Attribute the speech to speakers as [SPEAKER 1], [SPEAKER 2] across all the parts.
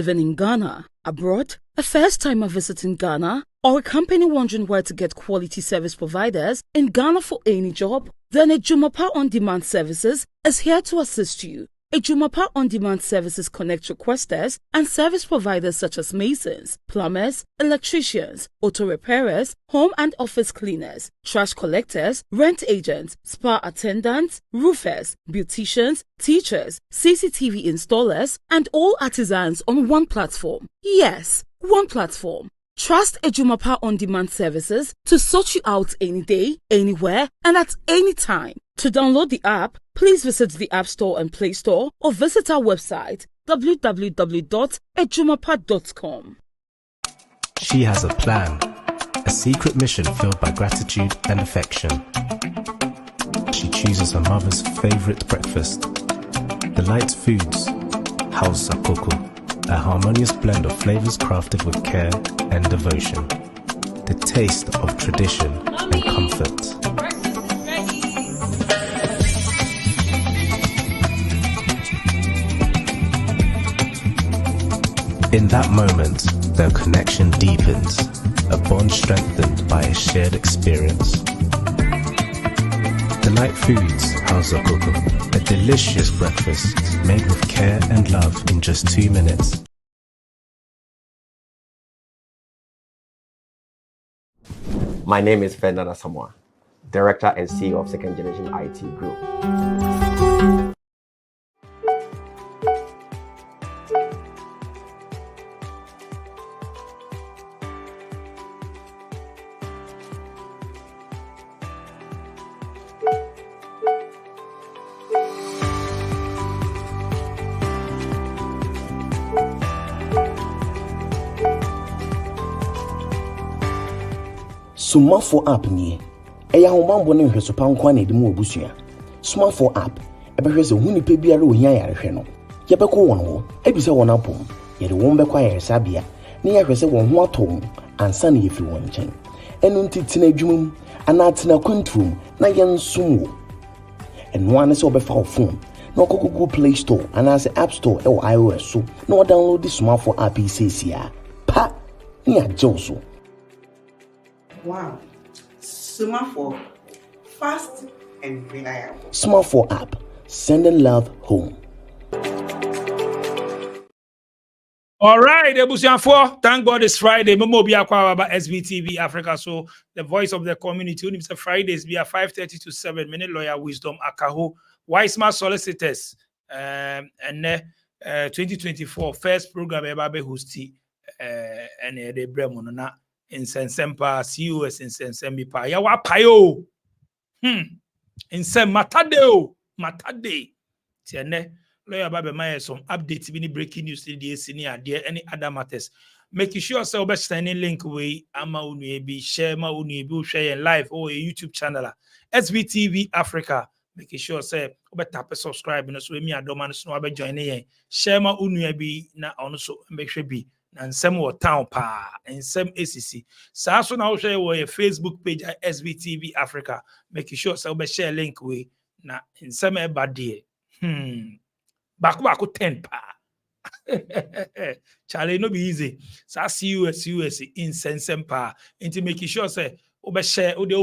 [SPEAKER 1] living in Ghana, abroad, a first-timer visiting Ghana, or a company wondering where to get quality service providers in Ghana for any job? Then adwumapa On-Demand Services is here to assist you. adwumapa On-Demand Services connect requesters and service providers such as masons, plumbers, electricians, auto repairers, home and office cleaners, trash collectors, rent agents, spa attendants, roofers, beauticians, teachers, CCTV installers, and all artisans on one platform. Yes, one platform. Trust adwumapa On-Demand Services to sort you out any day, anywhere, and at any time. To download the app, please visit the App Store and Play Store or visit our website www.adwumapa.com.
[SPEAKER 2] She has a plan, a secret mission filled by gratitude and affection. She chooses her mother's favorite breakfast, Delight Foods, House Sakoko, a harmonious blend of flavors crafted with care and devotion. The taste of tradition and comfort. In that moment, their connection deepens, a bond strengthened by a shared experience. Delight Foods, House Sakoko, a delicious breakfast made with care and love in just 2 minutes.
[SPEAKER 3] My name is Fernanda Samoa, Director and CEO of Second Generation IT Group.
[SPEAKER 4] Smartphone app ni eya ho mambo ne hweso pankwa na edimu obusua. Smartphone app ebehwese hu nipa biara ohia yarehwe no yebekọ won ho ebisa won apom yede won bekwa yaresabia ne yahwese won ho atom ansa na yefiri won nchen enu ntitina adwumum ana atina kontrom na yensum wo enu ane se obefa wo phone na okoko Play Store ana se App Store e wo iOS so na download the smartphone app isia pa ni ajoso.
[SPEAKER 5] Wow, Smartphone, fast and reliable.
[SPEAKER 4] Smartphone app, sending love home.
[SPEAKER 6] All right, Ebusianfo, thank God it's Friday. Momo bi akwa about SBTV Africa, so the voice of the community. It's Fridays be 5:30 to 7. Many lawyer wisdom akaho, Wiseman solicitors, and 2024 first program ebabe hosti, and the Bremono na. In Sensempa, COS in Sensempa, Yawa Payo. In Sem Matadeo, Matade. Tiene, lawyer Baba Maya, some updates, any breaking news, senior, dear, any other matters. Make sure so best any link way, Ama Unibi, share Ma Unibu, share live or a YouTube channel, SBTV Africa. Make sure say, tap subscribe, and so me a doman snow join in. Share Ma Unibi, na also make sure be. And some more town pa and some ACC. So also now share your Facebook page at SBTV Africa. Make sure so be share link we na in some everybody. Back 10 pa. Charlie no be easy. So COS in some pa. Into making sure say obe share o de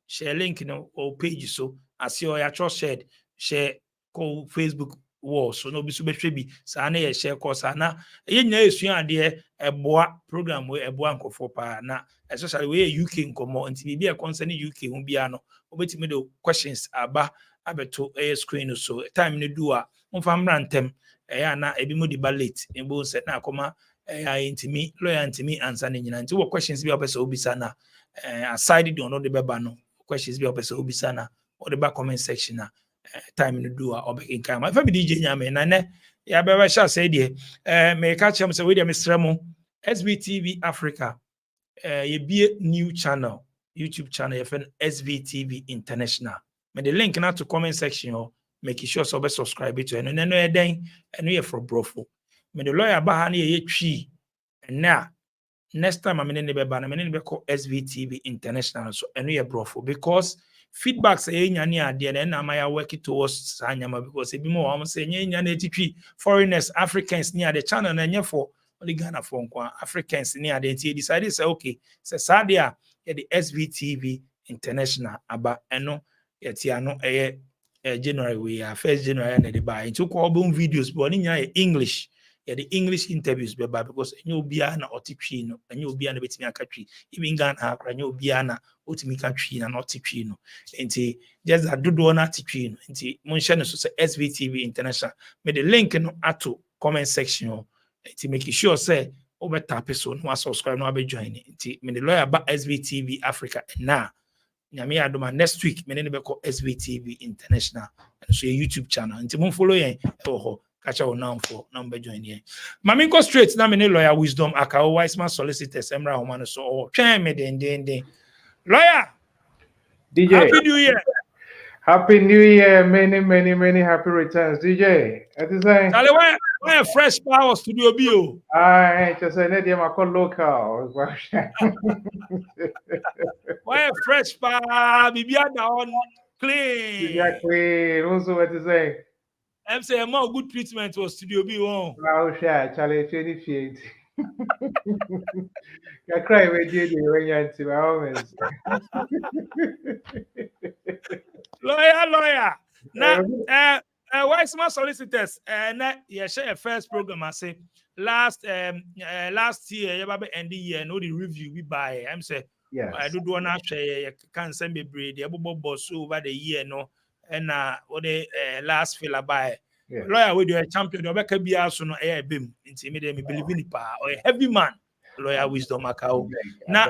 [SPEAKER 6] share link no or page so as your trust shared share call Facebook war so no be so be sa na ye share course na ye nya esua ade eboa program we eboa nkofo pa na especially we UK nkomo nti bi e concern UK hu bia no obetimi do questions aba abeto screen so time no do a mfa mrantem ya na ebi mo di ballot embo set na akoma ya intimi lawyer intimi answer na nyina nti wo questions bi opese obisa na aside do no de beba no questions bi opese obisa na or the back comment section na time no do or back in time. If I be DJ Nyame na ne ya be sha say dey me catch am say we dey Mr. SBTV Africa ye be new channel YouTube channel ye fen SBTV International. Me the link na to comment section or make sure so be subscribe to and no den and we for brofo. Me the lawyer ba ha na ye twi na next time I'm in the beba na me ne be call SBTV International so and we brofo because feedback say nyane ade na na my work towards sanyama because ebi mo am say nyane titwi foreigners Africans near the channel na nye for only Ghana for Africans near the decided say okay, say Sadia the SVTV International about eno yetiano January we are 1st January and the buy into call videos but in English the English interviews because you be an otipino and you'll be an betting a country even Ghana and you'll be an otimi country and otipino and just a do one atipino and Munshana say SVTV International made the link in ato comment section to make sure say over tap so no subscribe no be join it me the lawyer about SVTV Africa now nyame adoma next week me ne be call SVTV International and so your YouTube channel and mo follow yen ho catch our now for number join here mami go straight na me ne lawyer wisdom aka wise man solicitors emra ho man so oh twen me den lawyer
[SPEAKER 7] DJ
[SPEAKER 6] happy new year.
[SPEAKER 7] Happy New Year, many happy returns. DJ, at the same.
[SPEAKER 6] Charlie, why fresh power studio bio?
[SPEAKER 7] I just said, "Let them call local."
[SPEAKER 6] Why fresh power? Bibia down clean.
[SPEAKER 7] Exactly. Also, what to say?
[SPEAKER 6] I'm saying more good treatment was studio bio.
[SPEAKER 7] Wow, share, Charlie, 28. I cry with you when you're into hours.
[SPEAKER 6] Lawyer. Now, wise man solicitors. Now, yeah, share a first program. I say last year, you have end the year. No, the review we buy. I'm say,
[SPEAKER 7] yes.
[SPEAKER 6] I do want to share. Can't send me bread. The boss over the year, no, and what the last filler buy.
[SPEAKER 7] Yes.
[SPEAKER 6] Lawyer, we do a champion. You better be also no air beam. Intimidate me, believe in it, or a heavy man. Lawyer wisdom, Macau. Now,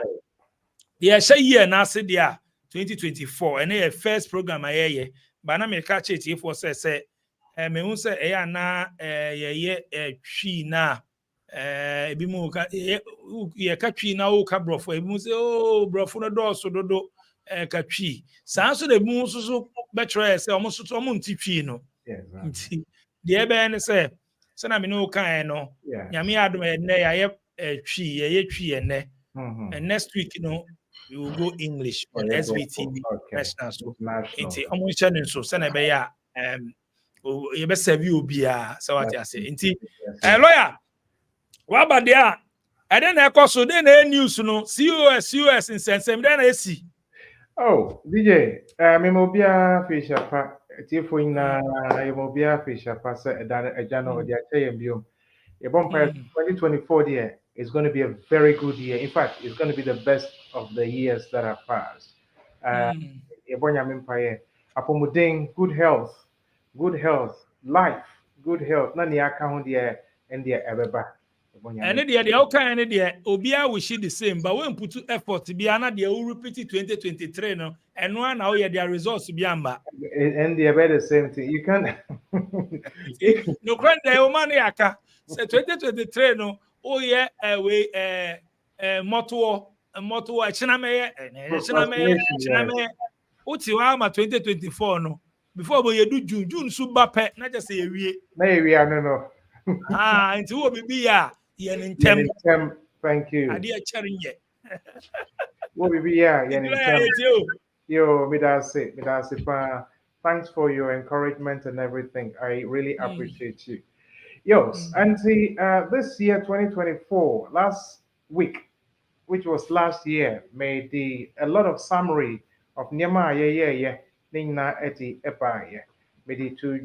[SPEAKER 6] the share year now say there. 2024 and a first program I but na me catch it if was say me won say na twi na bi mu ka ye ka twi na o ka brofo bi mu say oh brofo no do so dodo ka twi san so de mu so betre say o mo so o mo nti twi no nti de be ne say na me no kan no nyame adom ne ya twi ye twi ne and next week you know we will go English on SVTV National. So, inti omo channel so se na be ya you be serve you bia so what you say. Inti lawyer what about there? I then e so then na news no COS in sensem then na see.
[SPEAKER 7] Oh, DJ, me mo bia fisha pa tifo ina e mo bia fisha pa se ejano dia tey biom. E bon 2024 there is going to be a very good year. In fact, it's going to be the best of the years that have passed. Good health, life, good health. Nani account there and there ever.
[SPEAKER 6] And the okay and the obia we the same, but when put effort to be another they will repeat 2023 no and one now their results be amba.
[SPEAKER 7] And they are the same thing. You can't
[SPEAKER 6] no crane the money aka say 2023 no oh yeah we motto chiname uti wa ma 2024 no before we do June so bape na just say wie
[SPEAKER 7] na we no
[SPEAKER 6] nti wo bibi ya yen ntem
[SPEAKER 7] thank you
[SPEAKER 6] ade a chere ye
[SPEAKER 7] wo bibi ya yen ntem yo me da say pa thanks for your encouragement and everything. I really appreciate you. Yes, and see, this year 2024, last week, which was last year, made a lot of summary of Nyama Nina Eti Epa made to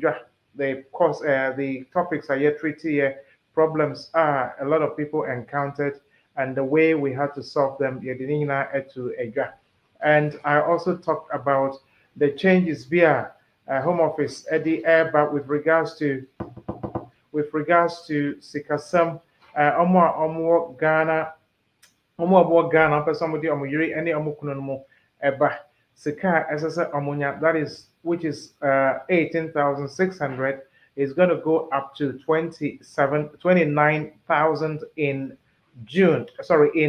[SPEAKER 7] the course the topics are yet treated problems are a lot of people encountered and the way we had to solve them Nina Etu Eja. And I also talked about the changes via Home Office Eddie Airba with regards to Sikasam, Omo Ghana, Omo Ghana, somebody Omo Yuri, any Omo Kunomo, Eba, Sika, SSA Omonia, that is, which is 18,600, is going to go up to 29,000 in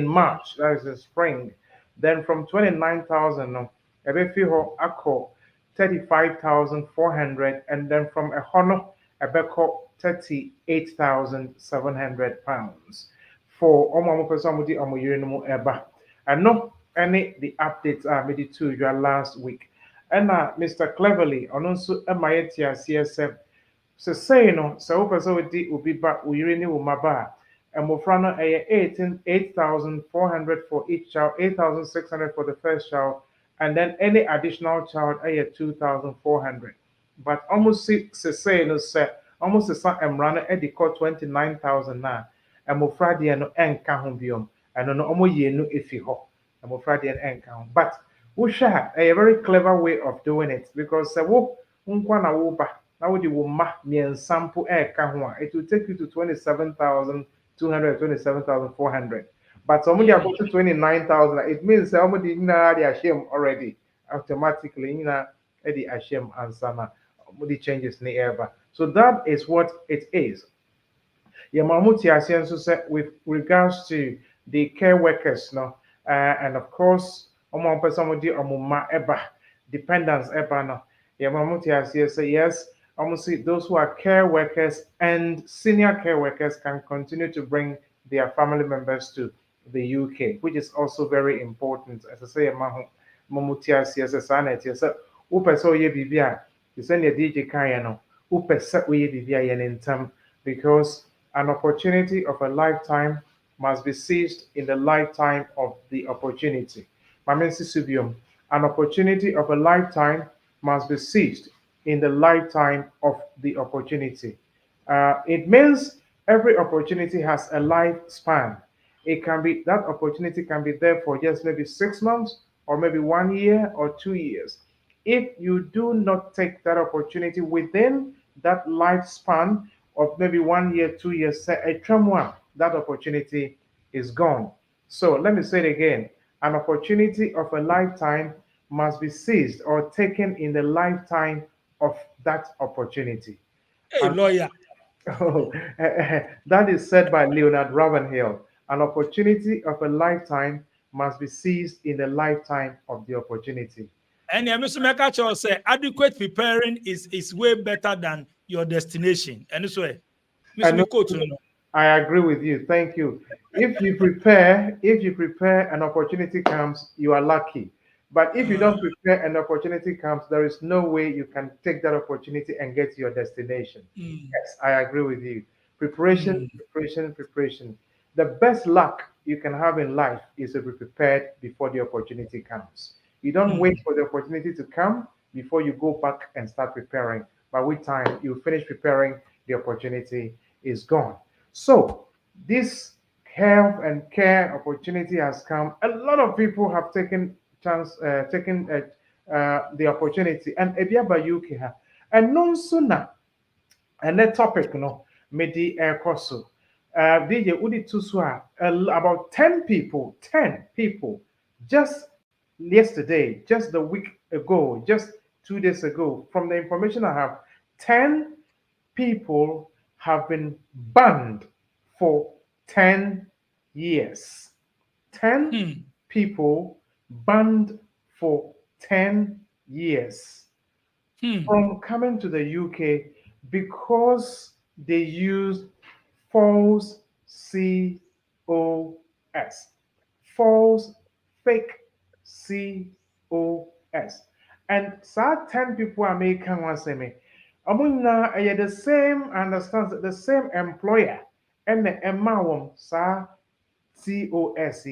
[SPEAKER 7] March, that is the spring. Then from 29,000, Ebefiho Ako, 35,400, and then from a Hono, Ebeko, 38,700 pounds for Omo Pesomudi Omo Yurinumu Eba. And no any the updates are made to your last week. And Mr. Cleverly, on also Amayetia CSM. So say no, so Pesomudi will be back Uyurini Umaba. and Mofrano 8,400 for each child, 8,600 for the first child, and then any additional child 2,400. But almost say no say almost the same emrano edi 29,000 na and Mofradi no enka ho biom and no omo ye no efi ho and Mofradi enka ho. But Usha a very clever way of doing it because wo nkwa na wo ba na wo di wo ma me sample eka ho it will take you to 27,200, 27,400. But somebody go to 29,000, it means somebody na they ashamed already automatically the ashamed answer na the changes in the ever. So that is what it is. Yamamuti Asianso said with regards to the care workers, no, and of course, Omo somebody Omuma Eba, dependence Eba, no. Yamamuti Asianso said yes, almost those who are care workers and senior care workers can continue to bring their family members to the UK, which is also very important. As I say, Mamuti Asianso Sanet, so Upeso Ye Bibia, you send your DJ Kayano, Upesa Ye Bibia Yenintam, because an opportunity of a lifetime must be seized in the lifetime of the opportunity. Mamensi Subium, an opportunity of a lifetime must be seized in the lifetime of the opportunity. It means every opportunity has a lifespan. It can be that opportunity can be there for just maybe 6 months or maybe 1 year or 2 years. If you do not take that opportunity within that lifespan, of maybe 1 year, 2 years, say a tramwa, that opportunity is gone. So let me say it again. An opportunity of a lifetime must be seized or taken in the lifetime of that opportunity.
[SPEAKER 6] Hey, lawyer.
[SPEAKER 7] Oh, that is said by Leonard Ravenhill. An opportunity of a lifetime must be seized in the lifetime of the opportunity.
[SPEAKER 6] And Mr. Mekacho say adequate preparing is way better than your destination. And this way, Mr. Mikoto.
[SPEAKER 7] I agree with you. Thank you. If you prepare, an opportunity comes, you are lucky. But if you don't prepare, an opportunity comes, there is no way you can take that opportunity and get to your destination. Yes, I agree with you. Preparation, preparation, preparation. The best luck you can have in life is to be prepared before the opportunity comes. You don't wait for the opportunity to come before you go back and start preparing. By which time you finish preparing, the opportunity is gone. So this health and care opportunity has come. A lot of people have taken the opportunity, and Ebiaba UK and non sooner. And that topic, medi air coso. DJ Udi Tuswa, about 10 people, just yesterday, just the week ago, just 2 days ago, from the information I have, 10 people have been banned for 10 years. 10 people banned for 10 years from coming to the UK because they used false COS, false, fake COS. And so 10 people are making one say me. Amuna the same understands the same employer and the amount sa COS.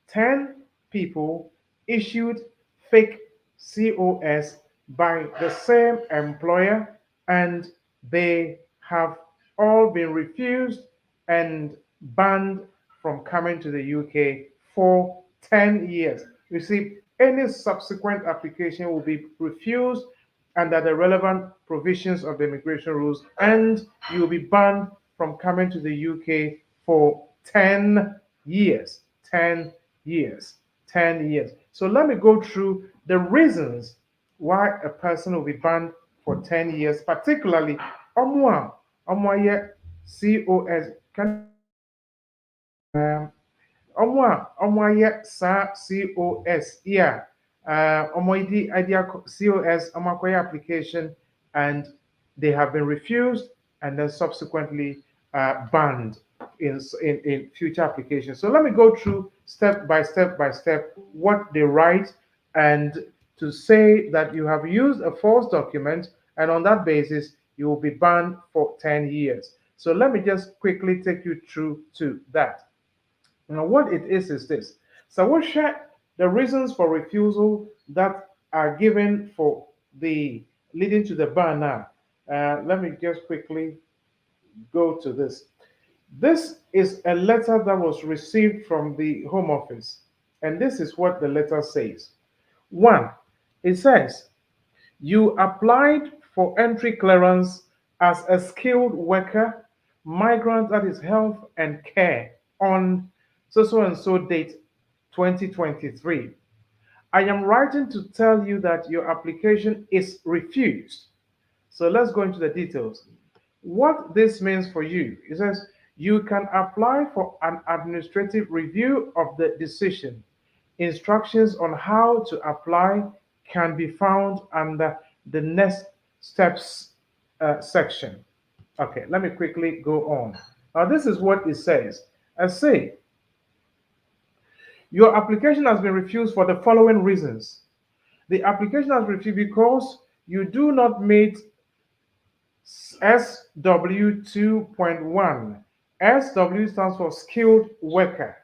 [SPEAKER 7] 10 people issued fake COS by the same employer, and they have all been refused and banned from coming to the UK for 10 years. You see, any subsequent application will be refused under the relevant provisions of the immigration rules, and you will be banned from coming to the UK for 10 years. 10 years. 10 years. So let me go through the reasons why a person will be banned for 10 years, particularly Omwa COS. Omwa sa COS, yeah. Idea COS application, and they have been refused and then subsequently banned in future applications. So let me go through step by step what they write, and to say that you have used a false document, and on that basis you will be banned for 10 years. So let me just quickly take you through to that. Now, what it is this. So we'll share the reasons for refusal that are given for the leading to the ban now. Let me just quickly go to this. This is a letter that was received from the Home Office, and this is what the letter says. One, it says, you applied for entry clearance as a skilled worker, migrant, that is health and care, on so and so date 2023. I am writing to tell you that your application is refused. So let's go into the details. What this means for you, it says you can apply for an administrative review of the decision. Instructions on how to apply can be found under the next steps section. Okay, let me quickly go on. Now, this is what it says. I say, your application has been refused for the following reasons. The application has refused because you do not meet SW 2.1. SW stands for skilled worker.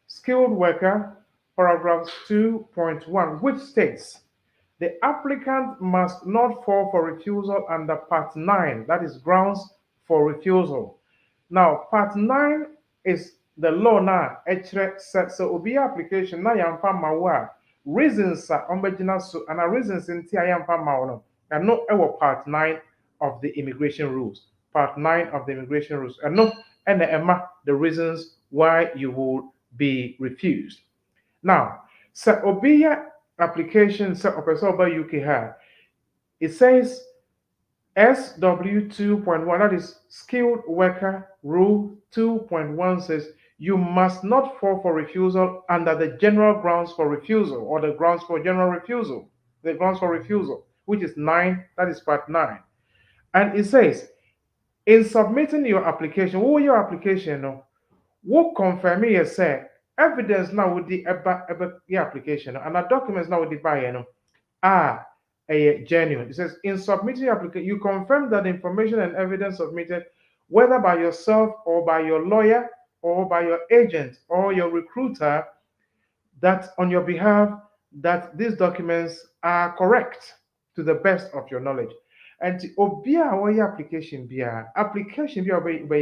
[SPEAKER 7] Skilled worker, paragraph 2.1, which states the applicant must not fall for refusal under Part 9, that is grounds for refusal. Now, Part 9 is the law now. So, obi application na yamfa mawa reasons are ombegina so and reasons in tia yamfa mawa and no ewo Part 9 of the immigration rules. Part 9 of the immigration rules. And no, and the reasons why you will be refused. Now, so obiya application so opesoba UK ha, it says SW 2.1, that is skilled worker rule 2.1 says you must not fall for refusal under the general grounds for refusal or the grounds for general refusal, the grounds for refusal, which is 9, that is Part 9. And it says, in submitting your application, what your application, no, what confirm you say evidence now with the application and the documents now with the buyer are a genuine. It says in submitting your application, you confirm that the information and evidence submitted, whether by yourself or by your lawyer or by your agent or your recruiter, that on your behalf that these documents are correct to the best of your knowledge. And to obia our application be by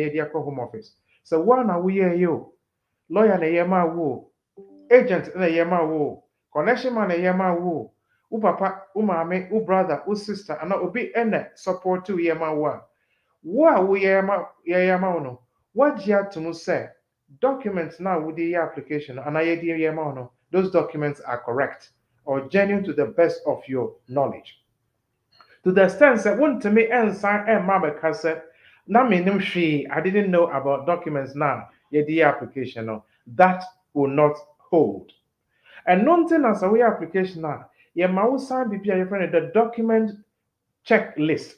[SPEAKER 7] the Home Office. So one are we you lawyer na yema wo, agent na yema wo, connection man na yema wo, u papa, u mame, u brother, u sister, and obi ene support to yema wo. Wa we yema no. What ya to mu say? Documents now with the application and I yema no. Those documents are correct or genuine to the best of your knowledge. To the extent that one to me and sign and mama cassette, na minim she I didn't know about documents now. The application no, that will not hold. And nothing as a way application now, you sign BPI your friend the document checklist.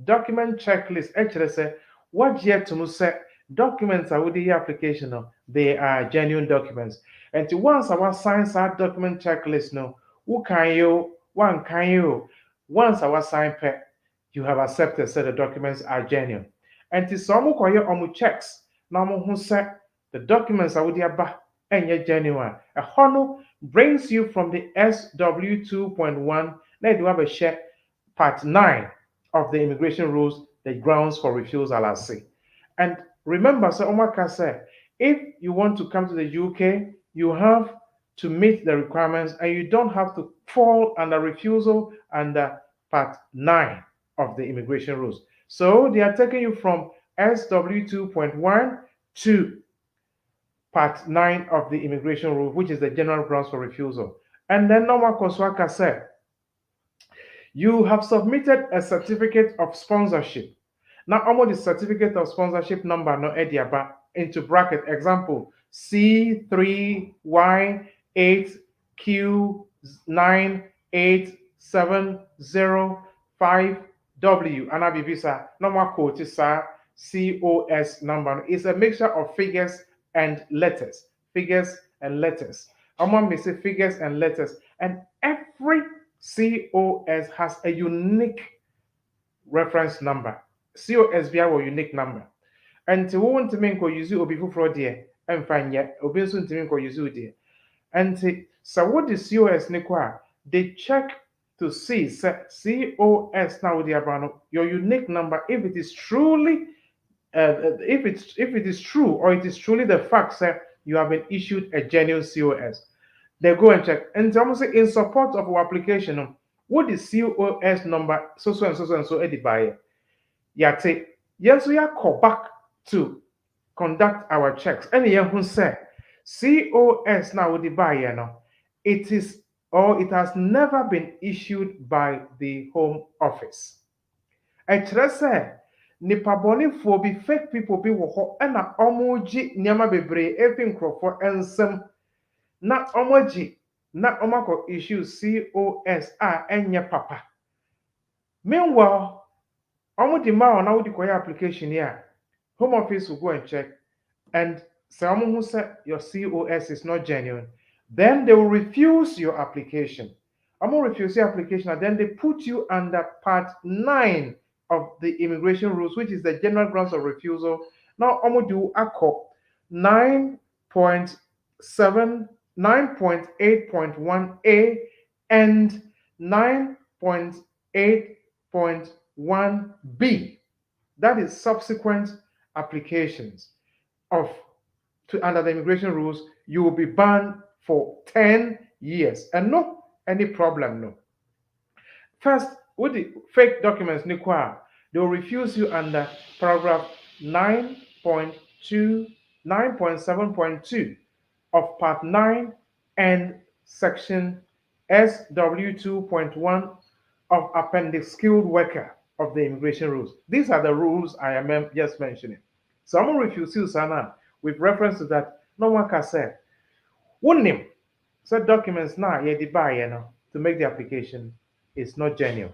[SPEAKER 7] Document checklist actually say what yet to say documents are with the application no, they are genuine documents. And to once our sign that document checklist no, who can you, one can you, once our sign pet, you have accepted that the documents are genuine. And to some who checks. Now, who said the documents are with your back and you're genuine. A honor brings you from the SW 2.1. Now you have a share Part 9 of the immigration rules, the grounds for refusal are say. And remember, so Omaka said, if you want to come to the UK, you have to meet the requirements and you don't have to fall under refusal under Part 9 of the immigration rules. So they are taking you from SW 2.1 to Part 9 of the immigration rule, which is the general grounds for refusal. And then Norma Koswaka said, you have submitted a certificate of sponsorship. Now, almost the certificate of sponsorship number no ediaba into bracket example C3Y8Q98705W. And Abibisa, normal quote is COS number. It's a mixture of figures and letters. Figures and letters. I'm may say figures and letters. And every COS has a unique reference number. COS be our unique number. And to want to make or use obi fufro dear and find yet obi soon to make or use dear. And so what the COS nikwa they check to see COS now the abano your unique number if it is truly if it is true or it is truly the fact that you have been issued a genuine COS. They go and check. And almost in support of our application, what is COS number so and so and so Eddie buyer. Yate, yes, we are called back to conduct our checks. And yeah, who say COS now with the buyer no, it is or it has never been issued by the Home Office. Ɛkyerɛ sɛ nipa bɔnefoɔ bi fake people bi wɔ hɔ ɛna ɔmo gye nneɛma bebree efi nkurɔfoɔ nsam na ɔmo gye na ɔmo akɔ issue COS a ɛnyɛ papa. Meanwhile, ɔmo di ma ɔna wodi kɔyɛ application yi a Home Office will go and check and sɛ ɔmo ho sɛ your COS is not genuine, then they will refuse your application. Ɔmo refuse your application and then they put you under part 9 of the immigration rules, which is the general grounds of refusal. Now, Omo do ACO 9.7, 9.8.1a and 9.8.1b. That is subsequent applications of to under the immigration rules. You will be banned for 10 years, and no any problem. No. First, with the fake documents, they will refuse you under paragraph 9.2, 9.7.2 of part 9 and section SW2.1 of appendix skilled worker of the immigration rules. These are the rules I am just mentioning. Some refuse you, Sana, with reference to that. No one can say, one name, said documents now, to make the application is not genuine.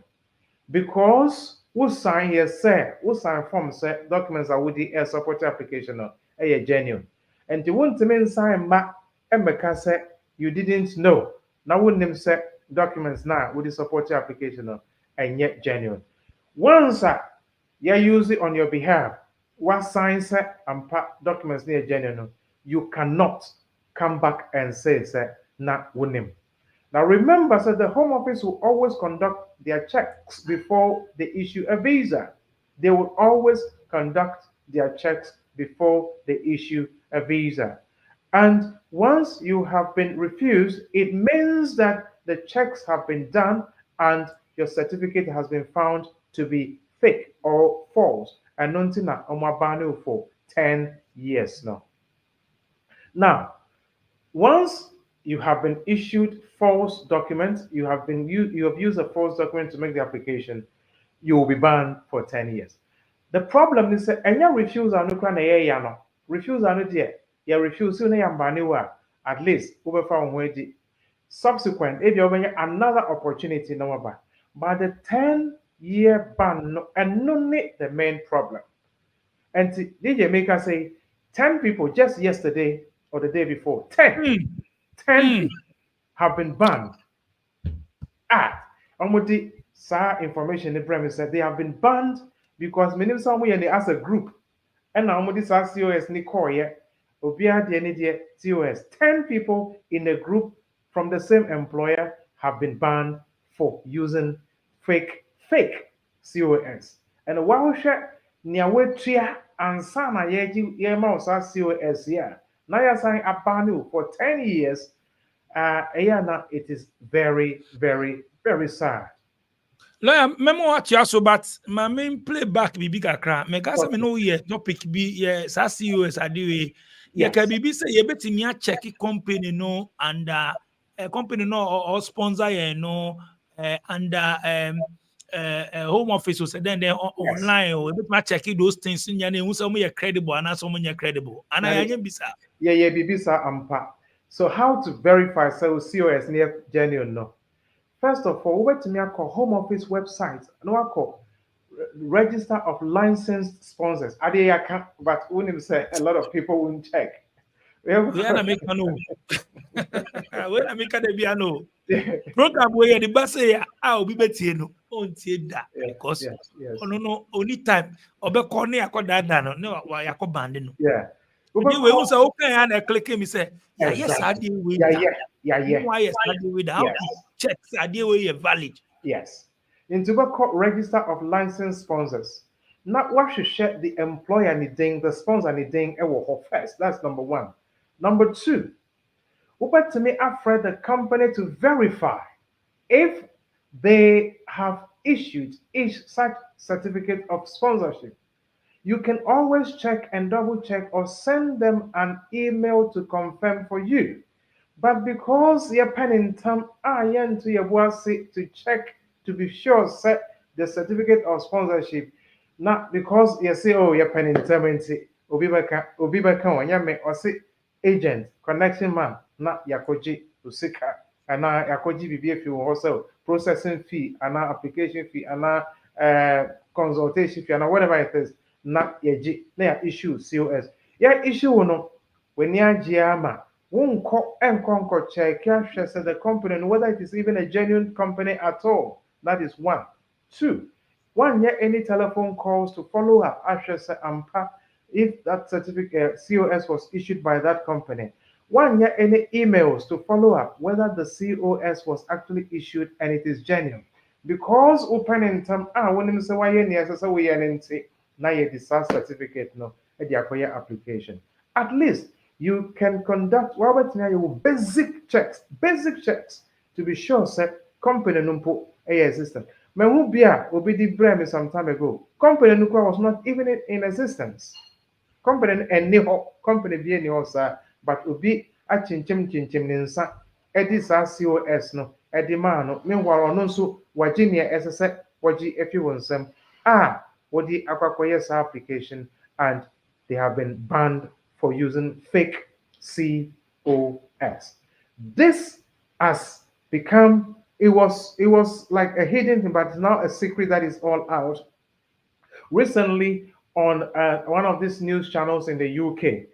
[SPEAKER 7] Because we sign here say, we sign form say documents are with the support application genuine. And you want to mean sign ma and say you didn't know. Now wouldn't say documents now with the support application and yet genuine. Once you use it on your behalf, what sign say and documents near genuine, you cannot come back and say not wouldn't. Now remember, so the Home Office will always conduct their checks before they issue a visa. They will always conduct their checks before they issue a visa. And once you have been refused, it means that the checks have been done and your certificate has been found to be fake or false. And nontina omabanu for 10 years now. Now, once you have been issued false documents, you have used a false document to make the application, you will be banned for 10 years. The problem is that any refusal no kra na ye no. Refusal no de ya refuse na ya mbane wa at least over subsequent if you have another opportunity no ba. But the 10-year ban no and no the main problem. And DJ Maker say 10 people just yesterday or the day before 10 people have been banned. Almost sa information the premise that they have been banned because many somewhere as a group. And now this COS ni koye obia the COS 10 people in a group from the same employer have been banned for using fake COS. And while near wetria and sana ye mouse COS here. Now you're saying a ban for 10 years. It is very, very, very sad.
[SPEAKER 6] Lawyer, memo what you so but my main playback bibi kakra. Me kasa me no ye topic bi ye sa COS adiwe. Ye ka bibi say ye betimi a check company no and company no or sponsor ye no under Home Office so then online or betimi check those things in who say mo ye credible and so mo ye credible. And I bisa.
[SPEAKER 7] Yeah, bibisa ampa. So how to verify COS near genuine no? First of all, we to me call Home Office website. No, I call register of licensed sponsors. But when say a lot of people won't check.
[SPEAKER 6] We are not making no. We are making the piano. Program where the bus say, "I'll be better no." On that because no only time obe corner akoda no no wa yakọ band no.
[SPEAKER 7] Yeah.
[SPEAKER 6] They we say okay and click me say, "Yeah, yes, I
[SPEAKER 7] Exactly.
[SPEAKER 6] did with
[SPEAKER 7] Yeah,
[SPEAKER 6] that."
[SPEAKER 7] yeah, yeah,
[SPEAKER 6] Why yes, I did with how
[SPEAKER 7] Yes.
[SPEAKER 6] to check I did way valid.
[SPEAKER 7] Yes. Into the register of licensed sponsors. Now, what should share the employer needing, the sponsor needing, first. That's number one. Number two, open to me after the company to verify if they have issued each such certificate of sponsorship. You can always check and double check or send them an email to confirm for you. But because you're penning time, I am to your boss to check to be sure set the certificate of sponsorship. Not because you say, oh, you're penning time and say, Obibaka, when you may or say agent, connection man, not Yakoji, Usika, and now Yakoji BBF you also processing fee, and now application fee, and now consultation fee, and whatever it is, not Yaji, they issue COS. Yeah, issue no, when you're Giama. Won't check the company, whether it is even a genuine company at all. That is one. Two, one year any telephone calls to follow up AMPA if that certificate COS was issued by that company. One year any emails to follow up whether the COS was actually issued and it is genuine. Because open in time, when you say why we are now you disaster certificate no application. At least you can conduct basic checks to be sure that company no existent. Man who be obi brand some time ago. Company no was not even in existence. Company and company be any sir, but obi a chinchim ninsa edi sa COS no edi man no meanwhile ono nso waji ne SSS waji efi wonsam wodi akwakoye sa application and they have been banned for using fake COS. This has become it was like a hidden thing, but it's now a secret that is all out. Recently, on one of these news channels in the UK,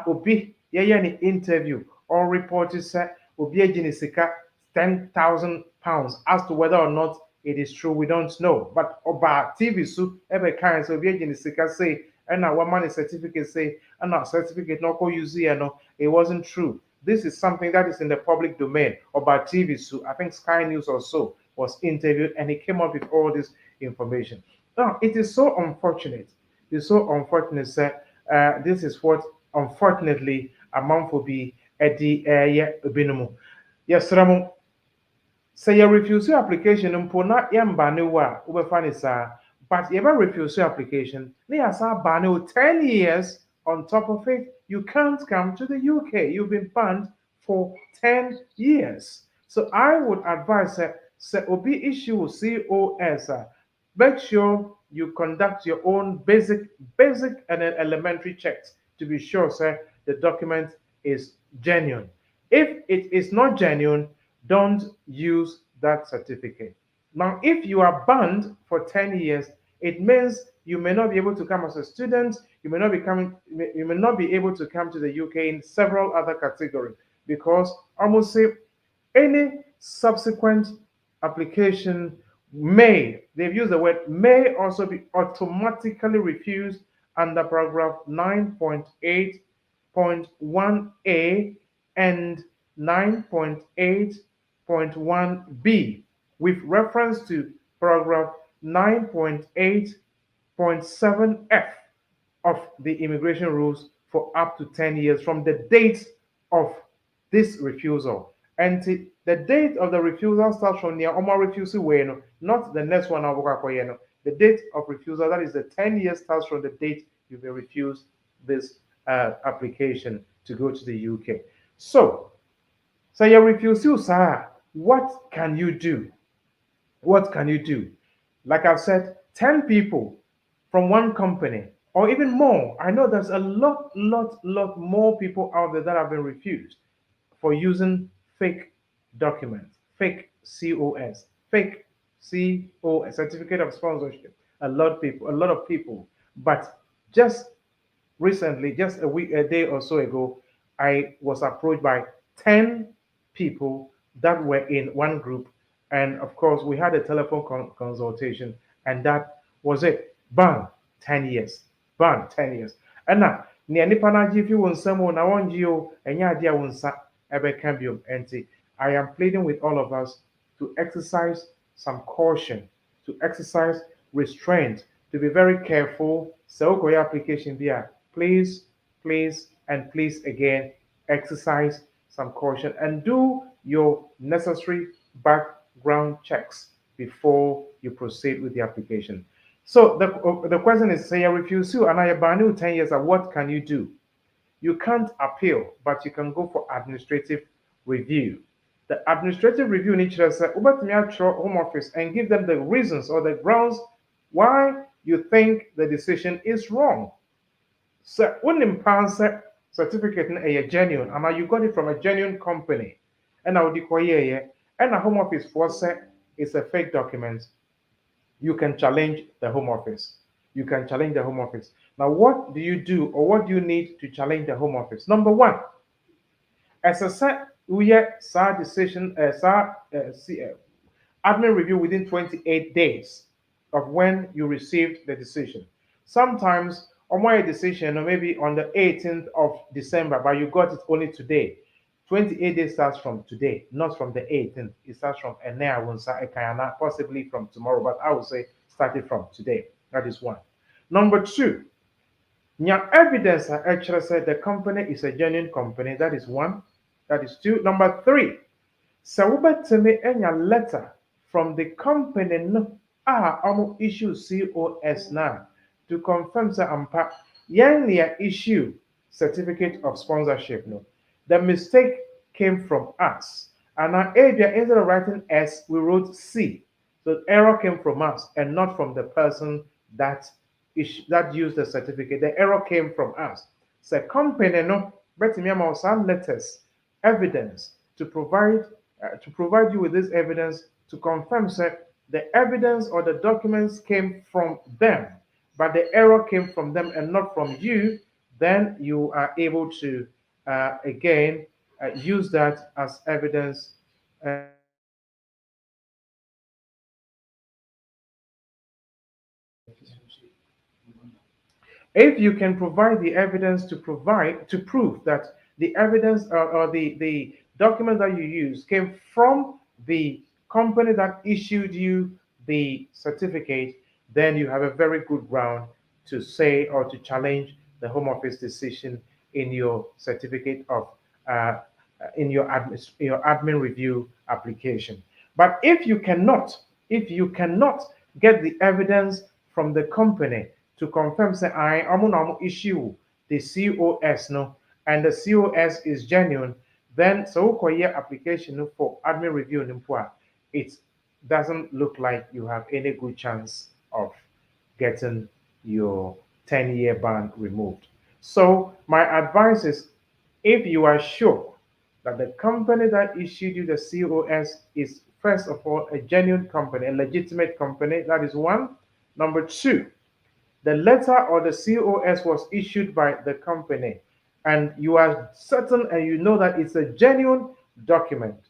[SPEAKER 7] Obi any interview or reported said Obi Ejinisika £10,000 as to whether or not it is true. We don't know, but Oba TV su ebe kind so Obi Ejinisika say and now one money certificate say and now certificate no go use no it wasn't true. This is something that is in the public domain. Oba TV su I think Sky News or so was interviewed and he came up with all this information. Now, it is so unfortunate. It's so unfortunate, sir. This is what, unfortunately, a month will be at the binomo. Yes, Ramon. Say you refuse your application, Mpona Yambanewa, Ubefanisa, but you ever refuse your application, they are banu 10 years on top of it. You can't come to the UK. You've been banned for 10 years. So I would advise say Obi issue COS. Make sure you conduct your own basic and elementary checks to be sure, sir, the document is genuine. If it is not genuine, don't use that certificate. Now, if you are banned for 10 years, it means you may not be able to come as a student, you may not be able to come to the UK in several other categories because almost say any subsequent application they've used the word may also be automatically refused under paragraph 9.8.1a and 9.8.1b with reference to paragraph 9.8.7f of the immigration rules for up to 10 years from the date of this refusal. And the date of the refusal starts from near Oma refusal way, not the next one. The date of refusal, that is the 10 years, starts from the date you may refuse this application to go to the UK. So your refusal, sir, what can you do? What can you do? Like I've said, 10 people from one company or even more. I know there's a lot more people out there that have been refused for using fake documents, fake COS, fake COS, certificate of sponsorship. A lot of people. But just recently, just a day or so ago, I was approached by 10 people that were in one group. And of course, we had a telephone consultation, and that was it. Bang, 10 years. Bang, 10 years. And now, nea nipa na agye fi wo nsam o na wɔngye o ɛnyɛ ade a wo nsa ɛbɛka biom. Enti, I am pleading with all of us to exercise some caution, to exercise restraint, to be very careful. So, wokɔyɛ application bi a, please, please, and please again, exercise some caution and do your necessary background checks before you proceed with the application. So the question is, say I refuse you and I ban you 10 years, what can you do? You can't appeal, but you can go for administrative review. The administrative review in each say, Home Office and give them the reasons or the grounds why you think the decision is wrong. So when in certificate a genuine, and you got it from a genuine company, and I would declare and a Home Office force is a fake document, you can challenge the Home Office. You can challenge the Home Office. Now, what do you do or what do you need to challenge the Home Office? Number one, as a set, we have decision, admin review within 28 days of when you received the decision. Sometimes on my decision, or maybe on the 18th of December, but you got it only today. 28 days starts from today, not from the 18th. It starts from possibly from tomorrow, but I would say started from today. That is one. Number two, your evidence actually said the company is a genuine company. That is one. That is two. Number three, so to me any letter from the company no issue COS now to confirm that ampa issue certificate of sponsorship no. The mistake came from us. And our area, instead of writing S, we wrote C. So the error came from us and not from the person that used the certificate. The error came from us. So company no, but me some letters, evidence to provide you with this evidence to confirm that the evidence or the documents came from them, but the error came from them and not from you. Then you are able to again use that as evidence. If you can provide the evidence to prove that the evidence or the document that you use came from the company that issued you the certificate, then you have a very good ground to say or to challenge the Home Office decision in your certificate of in your admin review application. But if you cannot get the evidence from the company to confirm say I am issue the COS no, and the COS is genuine, then so your application for admin review it doesn't look like you have any good chance of getting your 10-year ban removed. So my advice is, if you are sure that the company that issued you the COS is first of all a genuine company, a legitimate company, that is one. Number two, the letter or the COS was issued by the company, and you are certain and you know that it's a genuine document,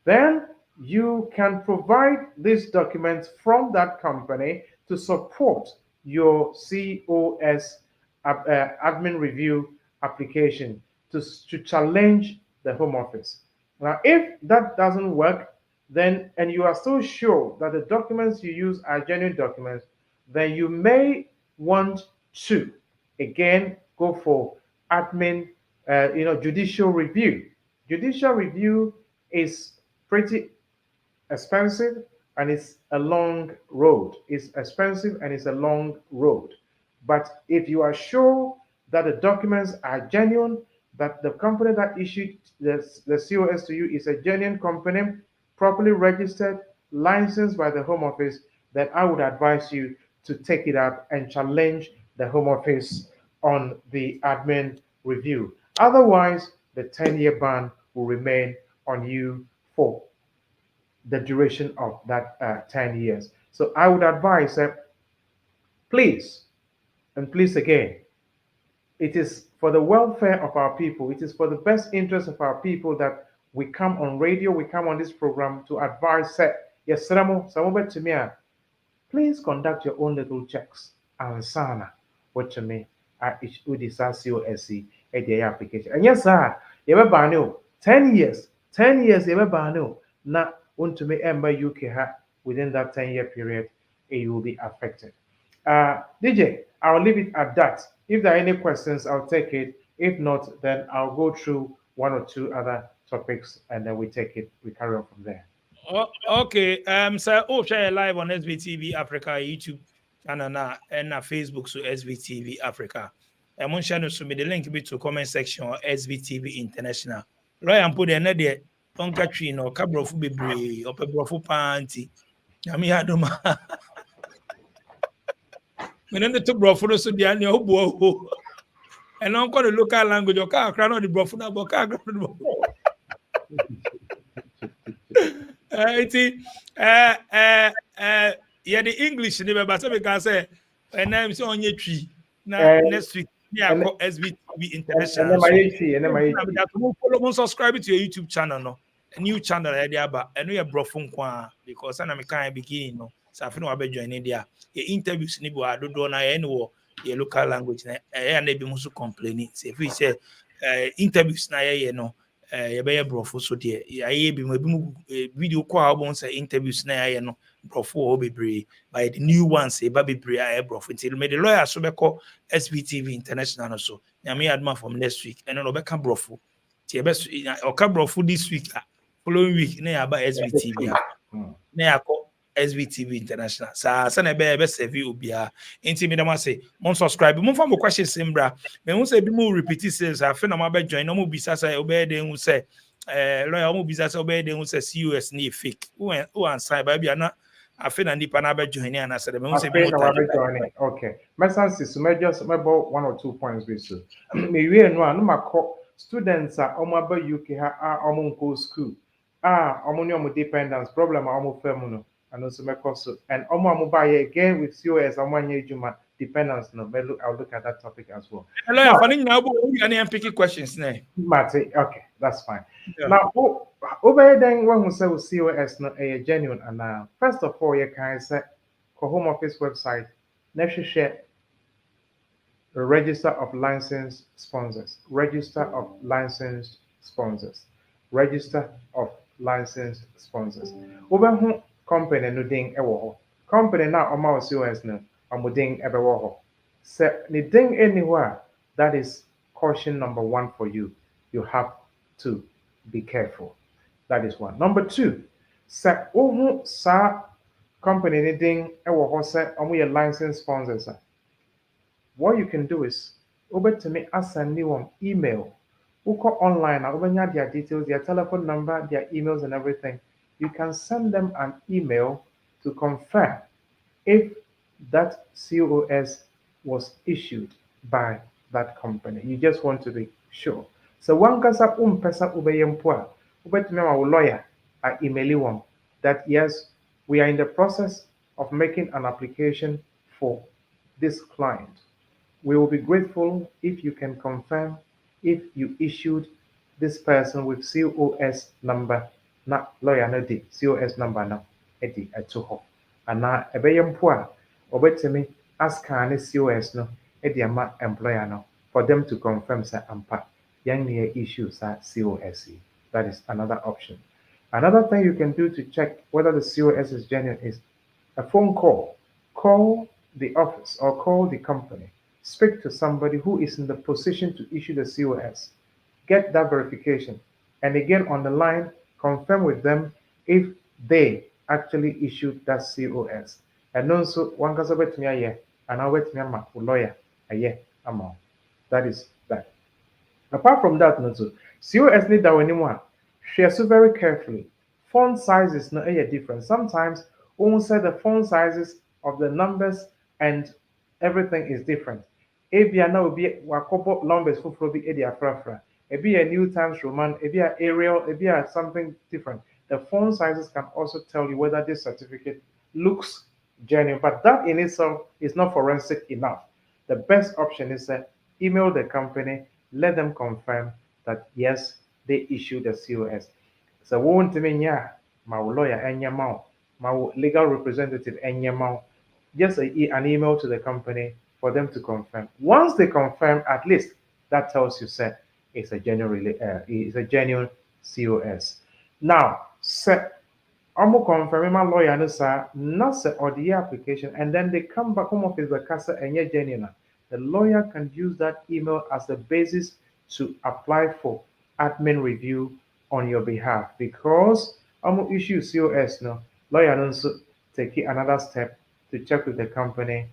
[SPEAKER 7] then you can provide these documents from that company to support your COS admin review application to challenge the Home Office. Now, if that doesn't work, then and you are still sure that the documents you use are genuine documents, then you may want to again go for admin, judicial review. Judicial review is pretty expensive and it's a long road. It's expensive and it's a long road. But if you are sure that the documents are genuine, that the company that issued the COS to you is a genuine company, properly registered, licensed by the Home Office, then I would advise you to take it up and challenge the Home Office on the admin review. Otherwise, the 10-year ban will remain on you for the duration of that 10 years. So I would advise that please, and please again, It is for the welfare of our people. It is for the best interest of our people that we come on radio, we come on this program to advise. Say, yes, Ramo, some to me. Please conduct your own little checks. And sana, what to me, I would COSC at the application. And yes, sir, you ever banu 10 years, 10 years, you ever banu. Na want to me ember UK within that 10-year period, it will be affected. DJ, I'll leave it at that. If there are any questions, I'll take it. If not, then I'll go through one or two other topics and then we take it, we carry on from there.
[SPEAKER 6] Okay. So share live on SBTV Africa YouTube channel now and Facebook so SBTV Africa. I'm on channel so me the link be to comment section or SBTV International. Right and put another there. Tonka tree no kabrofu bebre or pebrofu panty. Yami adoma. Me no to brofu so dia ne obo. And on the local language or car crown the brofu na boka. Yeah, the English never, but some can say, and I'm so on your tree. Now, next week, yeah, SBTV International. Follow, subscribe to your YouTube channel, no, a new channel, and we are brofun because I'm a kind of beginning, no, so I know about joining there. Your interviews, I don't know, anywhere, your local language, and they be also complaining. If we say interviews, you know. Yɛbɛyɛ brɔfo so deɛ ayɛ bi mu video kɔ a wɔn sɛ interviews na yɛayɛ no brɔfo wɔ hɔ bebree by the new ones ɛba bebree a ɛyɛ brɔfo nti mede lawyer so bɛkɔ SBTV International no so nyame adoma from next week ɛno na ɔbɛka brɔfo nti ɔka brɔfo this week a following week na yɛaba SBTV a na yɛakɔ SBTV International. Sa na be serve obia. Enti me dem say, mon subscribe. Mon fa mo question simbra. Me won say bi mo repeat sales afi na mo be join. No mo bisa say obey den who say lawyer mo bisa say obey den who say COS ni fake. Who answer ba bia na afi na nipa na be join and say me won say bi mo join.
[SPEAKER 7] Okay. My sense me just about 1 or 2 points be so. Me we no makọ students are omaba UK ha omo school. Omo ni omo dependence problem omo firm no. And also my course and Omo buy again with COS and 1 year Juma dependence. No, I'll look at that topic as well.
[SPEAKER 6] Now, I'm picking questions now.
[SPEAKER 7] Okay, that's fine. Yeah. Now, over then when we say with COS no a genuine and first of all, you can say home office website, next share the register of licensed sponsors, register of licensed sponsors, register of licensed sponsors. Over company no ding ewo ho company na oma COS no omuding ebewo ho se ni ding anywhere. That is caution number 1 for you. You have to be careful. That is 1. Number 2, se ohu sa company ni ding ewo ho se omu ye licensed sponsors. What you can do is over to me send you email. Uko online over their details, their telephone number, their emails and everything. You can send them an email to confirm if that COS was issued by that company. You just want to be sure. So one kasa pesa ubeyempua, ubetime lawyer I email one that yes, we are in the process of making an application for this client. We will be grateful if you can confirm if you issued this person with COS number. Na lawyer no di COS number no edi eto ho ana ebeye mpo a obetimi ask an COS no edi ama employer no for them to confirm say ampa yang near issues at COS. That is another option. Another thing you can do to check whether the COS is genuine is a phone call. Call the office or call the company. Speak to somebody who is in the position to issue the COS. Get that verification. And again on the line, confirm with them if they actually issued that COS. And also, one can say to me, and I wait me a lawyer, amount. That is that. Apart from that, COS need that anymore. Share so very carefully. Font sizes no different. Sometimes we will say the font sizes of the numbers and everything is different. Ebia now be wakobo numbers for be edia frafra. Maybe a New Times Roman, maybe a Arial, maybe a something different. The font sizes can also tell you whether this certificate looks genuine, but that in itself is not forensic enough. The best option is email the company, let them confirm that yes, they issued the COS. So won't mean yeah, my lawyer and your mouth, my legal representative and your mouth, just an email to the company for them to confirm. Once they confirm, at least that tells you, sir, it's a genuine COS. Now, sir, I'm confirm my lawyer no sir, not sir or the application, and then they come back home office the casa and yeah genuine. The lawyer can use that email as the basis to apply for admin review on your behalf because I'm issue COS no lawyer also take another step to check with the company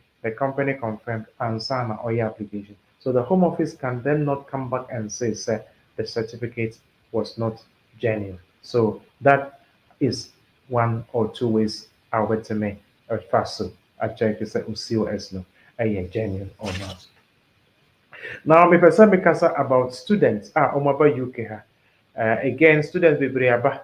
[SPEAKER 7] confirmed and sign or your application. So the home office can then not come back and say, sir, the certificate was not genuine. So that is one or two ways I would to me a fast I check is a COS no genuine or not. Now, me person me kasa about students omaba UK ha. Again, students bebree aba.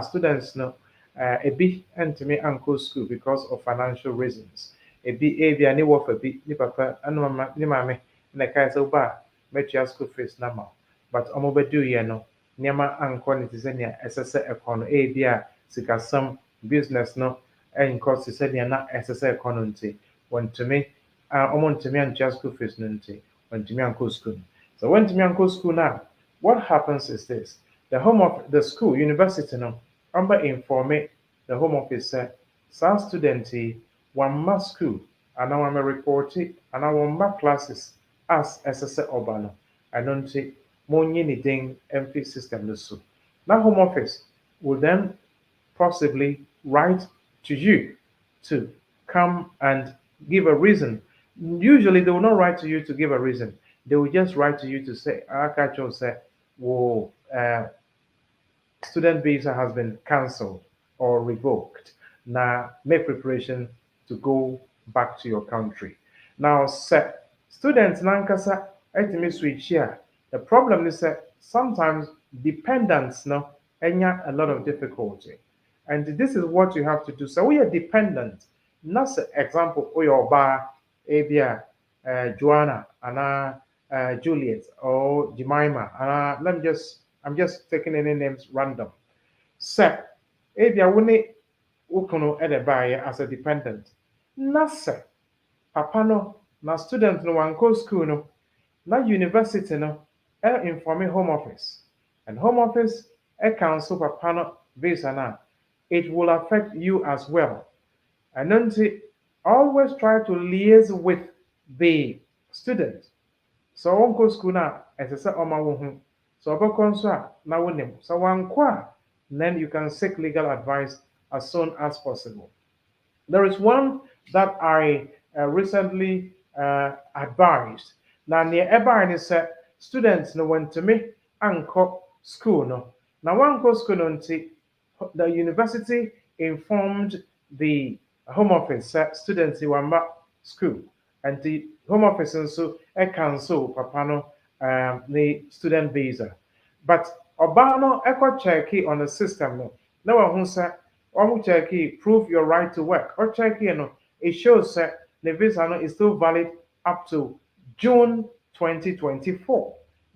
[SPEAKER 7] Students no ebi ntumi ankɔ school because of financial reasons. Ebi ani wɔ fa bi ni papa anu mama ni maame na kai sɛ ba metua school fees na ma. But ɔmo bɛdu yɛ no nneɛma ankɔ ne te sɛ nea ɛsɛ sɛ ɛkɔ no. Ebi a sikasɛm business no ɛnkɔ te sɛ nea na ɛsɛ sɛ ɛkɔ no nti wɔntumi ɔmo ntumi antua school fees no nti wɔntumi ankɔ school. So wɔntumi ankɔ school now, what happens is this: the home of the school, university no, inform the home office say, some student one must school and I am report it and I want classes as SSA Obano. I don't say more anything MP system the so. Now home office will then possibly write to you to come and give a reason. Usually they will not write to you to give a reason. They will just write to you to say, Akacho say, whoa, student visa has been cancelled or revoked. Now make preparation to go back to your country. Now, students nankasa etimi switch here. The problem is that sometimes dependents no enya a lot of difficulty. And this is what you have to do. So we are dependent. Not example, Oyoba, Abia, Joanna, Anna, Juliet, or Jemima. I'm just taking any names random. Sir, Abia wuni ukono edebaye as a dependent. Nasa, papa no, na student no wanko school no, na university no, informe home office. And home office, council papa no visa na, it will affect you as well. And then always try to liaise with the student. So wanko school na, esese oma wuhu. So obakonso na wunim. So wankwa, then you can seek legal advice as soon as possible. There is one that I recently advised. Now, near Ebain is students no went to me anko school no. Now, one go school no the university informed the home office students who were school and the home office also cancel papa no the student visa. But Obano echo check on the system no. No one who check prove your right to work. Or check it shows that the visa is still valid up to June 2024.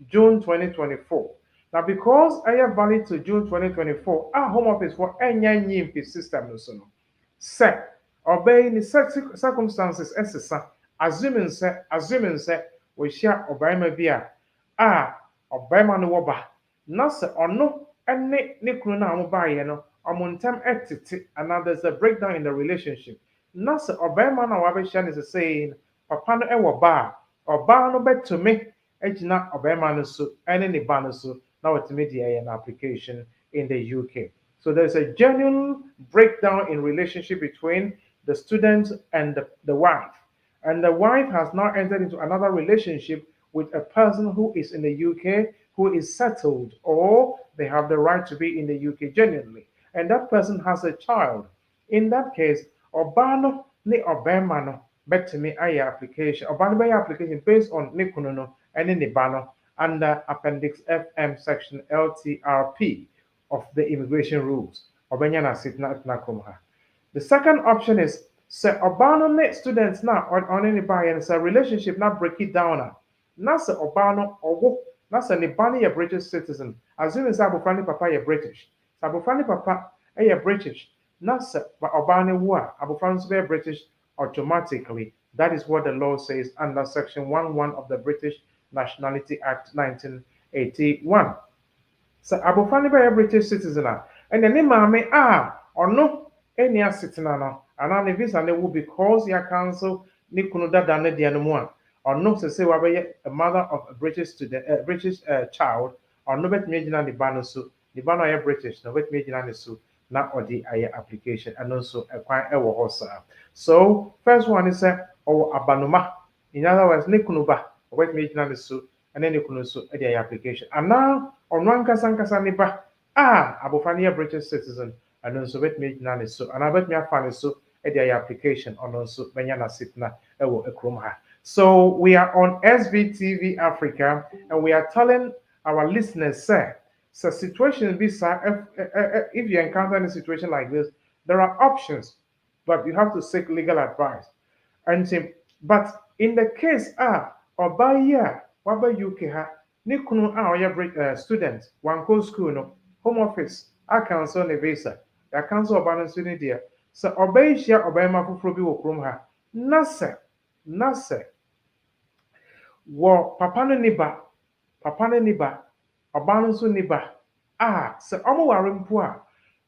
[SPEAKER 7] June 2024. Now, because I am valid to June 2024, our home office for any system no so. Say, obey the circumstances assuming say we share obey bia obey no woba. Na se ono ene ne kunu na mo ba ye no omontem etete and now there's a breakdown in the relationship. Na se obema na wa be hia ne saying papa no e wo ba oba no betumi agina obema no so ene ne ba no so na wetumi de an application in the UK. So there's a genuine breakdown in relationship between the student and the wife. And the wife has now entered into another relationship with a person who is in the UK, who is settled, or they have the right to be in the UK genuinely. And that person has a child. In that case, Obano ne Obemano back to me application. Obano application based on Nikuno and in the Bano under Appendix FM section LTRP of the immigration rules. Obenyana Sitna Nakumha. The second option is say Obano ne students now on any buy and say relationship not break it down. Nasa obano owo nasa ne ba no yɛ British citizen. Assuming sɛ abofra ne papa yɛ British. Sɛ abofra ne papa yɛ British, nasa ɔbaa no wu a abofra no nso bɛyɛ British automatically. That is what the law says under Section 11 of the British Nationality Act 1981. So abofra no bɛyɛ British citizen a ɛnna ne maame a ɔno ɛni asetena no anaa ne visa no wu because ya cancel ne kunu dada ne deɛ no mu a ɔno sɛ sɛ wabɛyɛ a mother of a British student British child ɔno bɛtumi agyina ne ba no so ne ba no ɔyɛ British na ɔbɛtumi agyina ne so na ɔde ayɛ application ɛno nso ɛkwan ɛwɔ hɔ saa. So first one is ɔwɔ abanoma, in other words ne kunu ba ɔbɛtumi agyina ne so ɛne ne kunu nso ɛde ayɛ application anaa ɔno ankasa ne ba a abofra no yɛ British citizen ɛno nso bɛtumi agyina ne so anaa bɛtumi afa ne so ɛde ayɛ application ɔno nso bɛnya n'asetena ɛwɔ kurom ha. So we are on SVTV Africa and we are telling our listeners, sir, so situation be if you encounter any situation like this, there are options, but you have to seek legal advice. And but in the case or by year, what by UK ha, ni kunu or student, one go school no, home office, I cancel the visa, I cancel balance student there. So obey share obey ma fufuro bi wo krom ha. Nasa wɔ papa no ne ba ɔbaa no nso ne ba sɛ ɔmo ware mpo a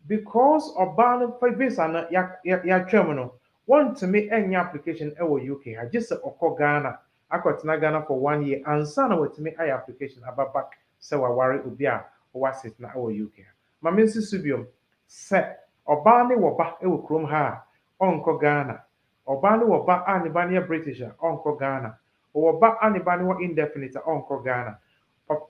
[SPEAKER 7] because ɔbaa no fa visa no yɛatwam no wɔntumi ɛnyɛ application ɛwɔ UK ha gye sɛ ɔkɔ Ghana akɔtena Ghana for 1 year ansa na watumi ayɛ application aba back sɛ waware obi a ɔwɔ asetena ɛwɔ UK ha. Ma me nsi so biom sɛ ɔbaa ne wɔ ba ɛwɔ kurom ha a ɔnkɔ Ghana, ɔbaa ne wɔ ba a ne ba no yɛ British a ɔnkɔ Ghana, ɔwɔ ba a ne ba no wɔ indefinite a ɔnkɔ Ghana.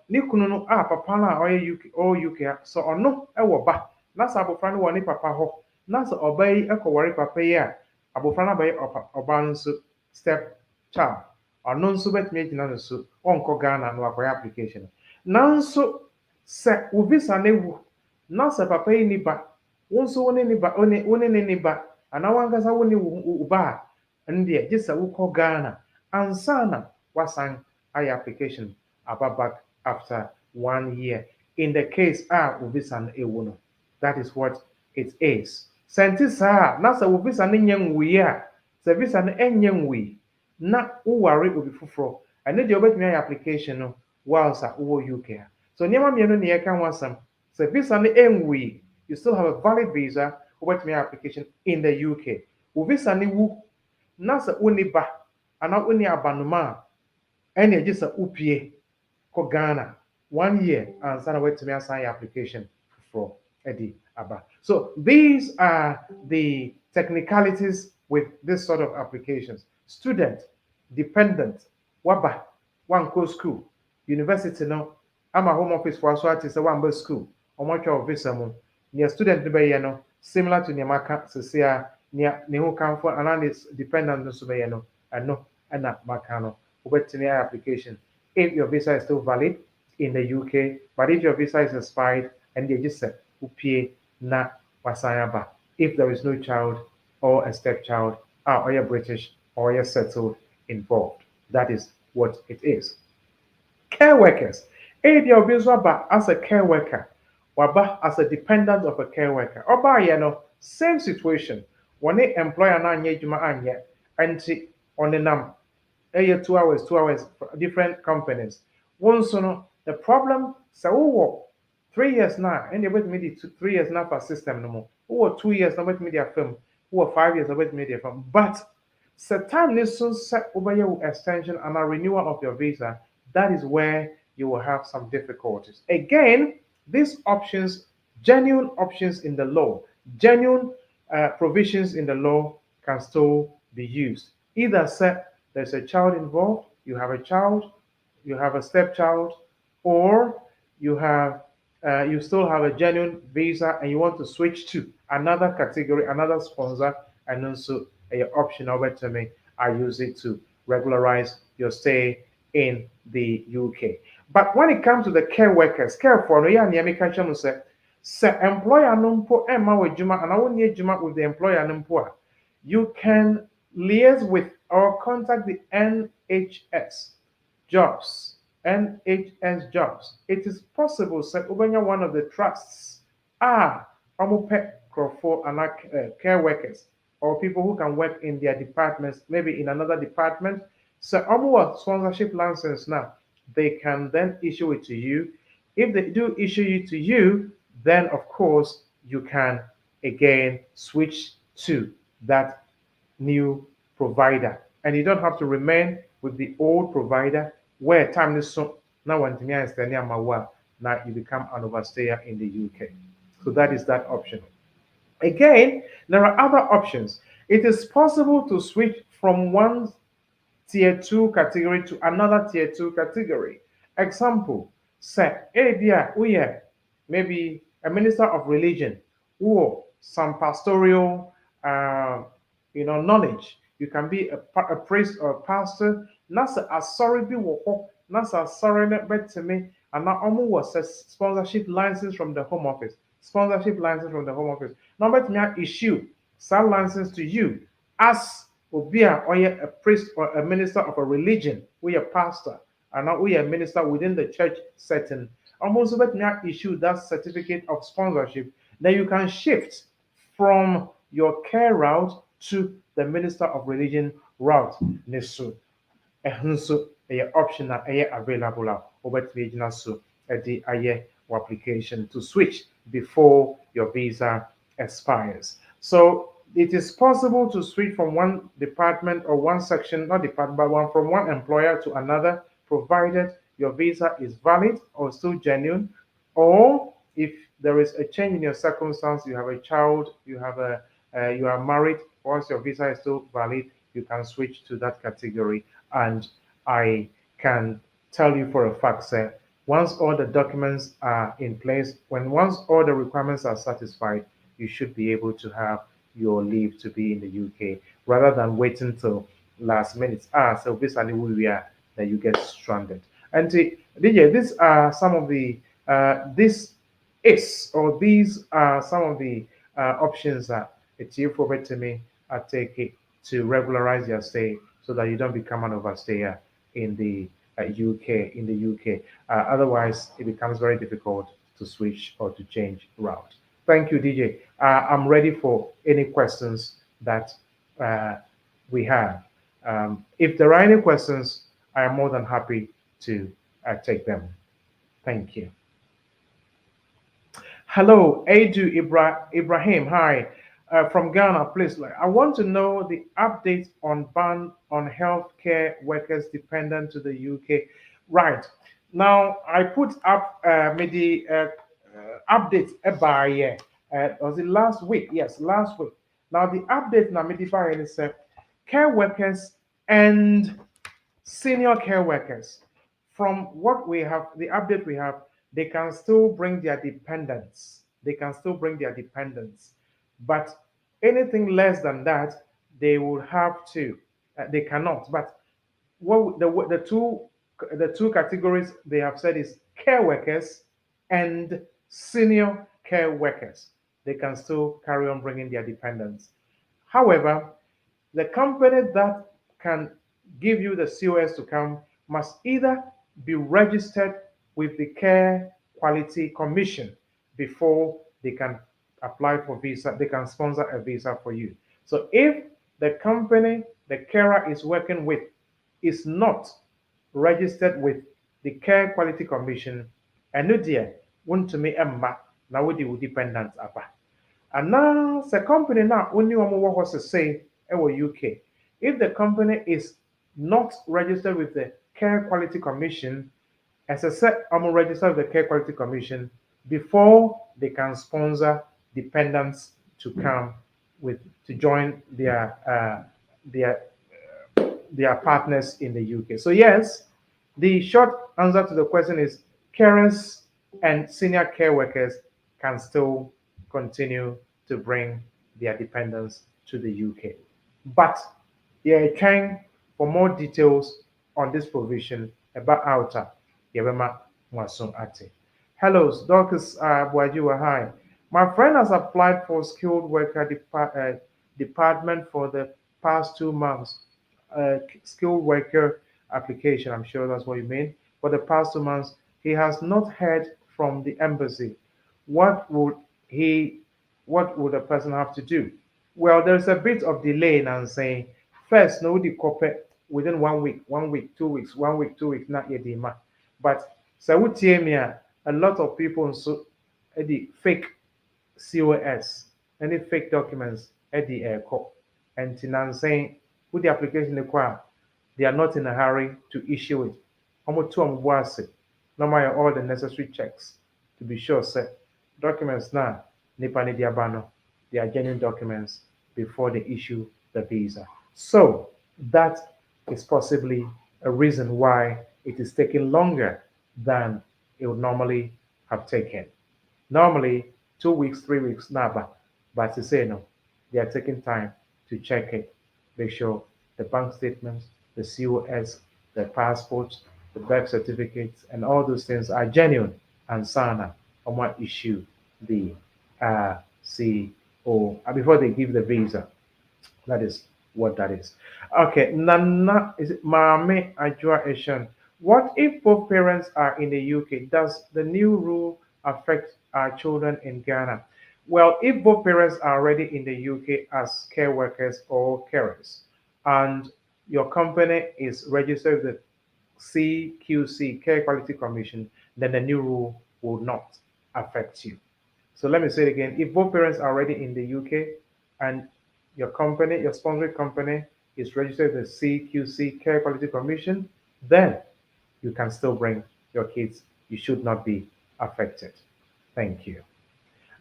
[SPEAKER 7] Ne kunu no papa no a ɔyɛ UK a sɛ ɔno ɛwɔ ba na sɛ abofra no wɔ ne papa hɔ na sɛ ɔbaa yi ɛkɔware papa yi a abofra no abɛyɛ ɔbaa no nso step child ɔno nso bɛtumi agyina no so ɔnkɔ Ghana na wakɔyɛ application. Nanso sɛ wo visa no ewu na sɛ papa yi ni ba wo nso wo ne ne ba anaa wankasa wo ne wo ba a ɛno gye sɛ wokɔ Ghana ansa na wasan ayɛ application aba back after 1 year in the case wo visa no ewu no. That is what it is. Sɛnti saa na sɛ wo visa no nyɛ nwuyi a sɛ visa no ɛnyɛ nwuyi na woware obi foforɔ ɛno deɛ wobɛtumi ayɛ application no whilst wowɔ UK a. So nneɛma mmienu ne yɛka ho asɛm sɛ visa no ɛnwuyi you still have a valid visa wobɛtumi ayɛ application in the UK. Wo visa no wu na sɛ wo ne ba anaa wo ne abanoma a ɛne gye sɛ wopie kɔ Ghana 1 year ansa na wobɛtumi asan yɛ application foforɔ ɛde aba. So these are the technicalities with this sort of applications. Student, dependent, waba, one go school, university no, ama home office for so ati say one go school, omo visa mu. Near student no be no, similar to Niamaka, Sesia, near Nehu Campo, and is dependent on Subeyano, and no, and not Macano, who application. If your visa is still valid in the UK, but if your visa is expired and they just said, Upie na wasayaba. If there is no child or a stepchild, or you're British or you're settled involved. That is what it is. Care workers. If you're visa as a care worker, waba as a dependent of a care worker. Oba same situation. When the employer na nye juma anye, anti on the nam, 2 hours, different companies. Once the problem, so 3 years now, and they wait me 3 years now for system no more. Who 2 years now wait media film, who 5 years now wait media film. But time this soon set over your extension and a renewal of your visa, that is where you will have some difficulties. Again, these options, genuine options in the law, genuine provisions in the law can still be used. Either say there's a child involved, you have a child, you have a stepchild, or you have you still have a genuine visa and you want to switch to another category, another sponsor, and also your option over to me. I use it to regularize your stay in the UK. But when it comes to the care workers, care for no ya say employer numpo emma with juma and I won't need juma with the employer numpo. You can liaise with or contact the NHS jobs, NHS jobs, it is possible say ubenya one of the trusts omo pet for care workers or people who can work in their departments, maybe in another department. So omo sponsorship license now, they can then issue it to you. If they do issue it to you, then of course you can again switch to that new provider. And you don't have to remain with the old provider where time is so now when now you become an overstayer in the UK. So that is that option. Again, there are other options. It is possible to switch from one tier 2 category to another tier 2 category. Example, say, maybe a minister of religion or some pastoral knowledge. You can be a priest or a pastor. Nasa asori bi wo nasa asori na betime and now almost was a sponsorship license from the Home Office. Sponsorship license from the Home Office. Now betime issue some license to you as obia or a priest or a minister of a religion, we a pastor, and now we a minister within the church setting. Almost betime issue that certificate of sponsorship. Then you can shift from your care route to the minister of religion route. Nesu, ehunso, option available over to so the application to switch before your visa expires. So it is possible to switch from one department or one section, not department, but one from one employer to another, provided your visa is valid or still genuine, or if there is a change in your circumstance, you have a child, you are married, once your visa is still valid, you can switch to that category. And I can tell you for a fact, sir, once all the documents are in place, once all the requirements are satisfied, you should be able to have your leave to be in the UK rather than waiting till last minute. So this we are that you get stranded. And DJ, these are some of the these are some of the options that it's you for to me take it to regularize your stay so that you don't become an overstayer in the UK. Otherwise, it becomes very difficult to switch or to change route. Thank you, DJ. I'm ready for any questions that we have. If there are any questions, I am more than happy to take them. Thank you. Hello, Adu Ibrahim. Hi, from Ghana. Please, I want to know the update on ban on healthcare workers dependent to the UK. Right now, I put up maybe update by was it last week? Yes, last week. Now the update now maybe by is care workers and senior care workers. From what we have, the update we have, they can still bring their dependents. They can still bring their dependents. But anything less than that, they will have to, they cannot. But what the two categories they have said is care workers and senior care workers. They can still carry on bringing their dependents. However, the company that can give you the COS to come must either be registered with the Care Quality Commission before they can apply for visa, they can sponsor a visa for you. So if the company the carer is working with is not registered with the Care Quality Commission, and no dear, want to me emma now with the dependent apa. And now the company now only one more was to say UK. If the company is not registered with the Care Quality Commission, as I said, I'm registered with the Care Quality Commission before they can sponsor dependents to come to join their partners in the UK. So yes, the short answer to the question is carers and senior care workers can still continue to bring their dependents to the UK. But yeah, trying for more details on this provision about outer Yabema Mwasung Ate. Hello, Dorcas Buajiwa. Hi. My friend has applied for skilled worker department for the past 2 months. Skilled worker application. I'm sure that's what you mean. For the past 2 months, he has not heard from the embassy. What would he? What would a person have to do? Well, there's a bit of delay in saying first, no, the copy within 1 week, 2 weeks, 1 week, 2 weeks, not yet demand. But so would a lot of people so the fake COS, any fake documents at the airport. And Tinan saying, put the application require, they are not in a hurry to issue it. Almost two was normally all the necessary checks to be sure set documents now, Nipani Diabano, they are genuine documents before they issue the visa. So that is possibly a reason why it is taking longer than it would normally have taken. Normally, 2 weeks, 3 weeks, naba. But to say no, they are taking time to check it, make sure the bank statements, the COS, the passports, the birth certificates, and all those things are genuine and sana on what issue the CO before they give the visa. That is what that is. Okay, Nana, is it Mame Ajua Eshan? What if both parents are in the UK? Does the new rule affect our children in Ghana? Well, if both parents are already in the UK as care workers or carers, and your company is registered with CQC, Care Quality Commission, then the new rule will not affect you. So let me say it again. If both parents are already in the UK and your company, your sponsoring company is registered with CQC, Care Quality Commission, then you can still bring your kids. You should not be affected. Thank you.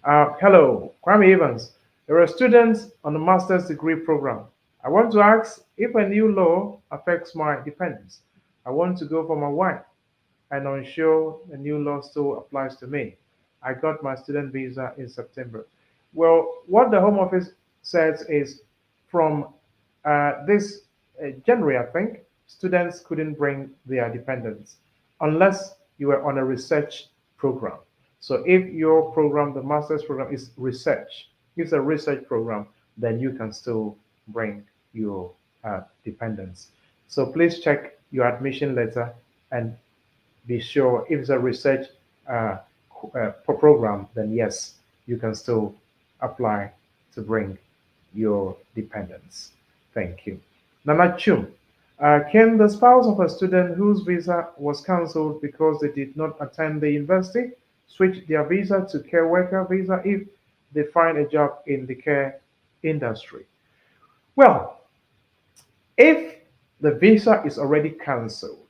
[SPEAKER 7] Hello, Kwame Evans. There are students on the master's degree program. I want to ask if a new law affects my dependents. I want to go for my wife and unsure the new law still applies to me. I got my student visa in September. Well, what the Home Office says is from this January, I think, students couldn't bring their dependents unless you were on a research program. So if your program, the master's program, is research, it's a research program, then you can still bring your dependents. So please check your admission letter and be sure if it's a research program, then yes, you can still apply to bring your dependents. Thank you. Nana Chum, can the spouse of a student whose visa was cancelled because they did not attend the university switch their visa to care worker visa if they find a job in the care industry? Well, if the visa is already cancelled,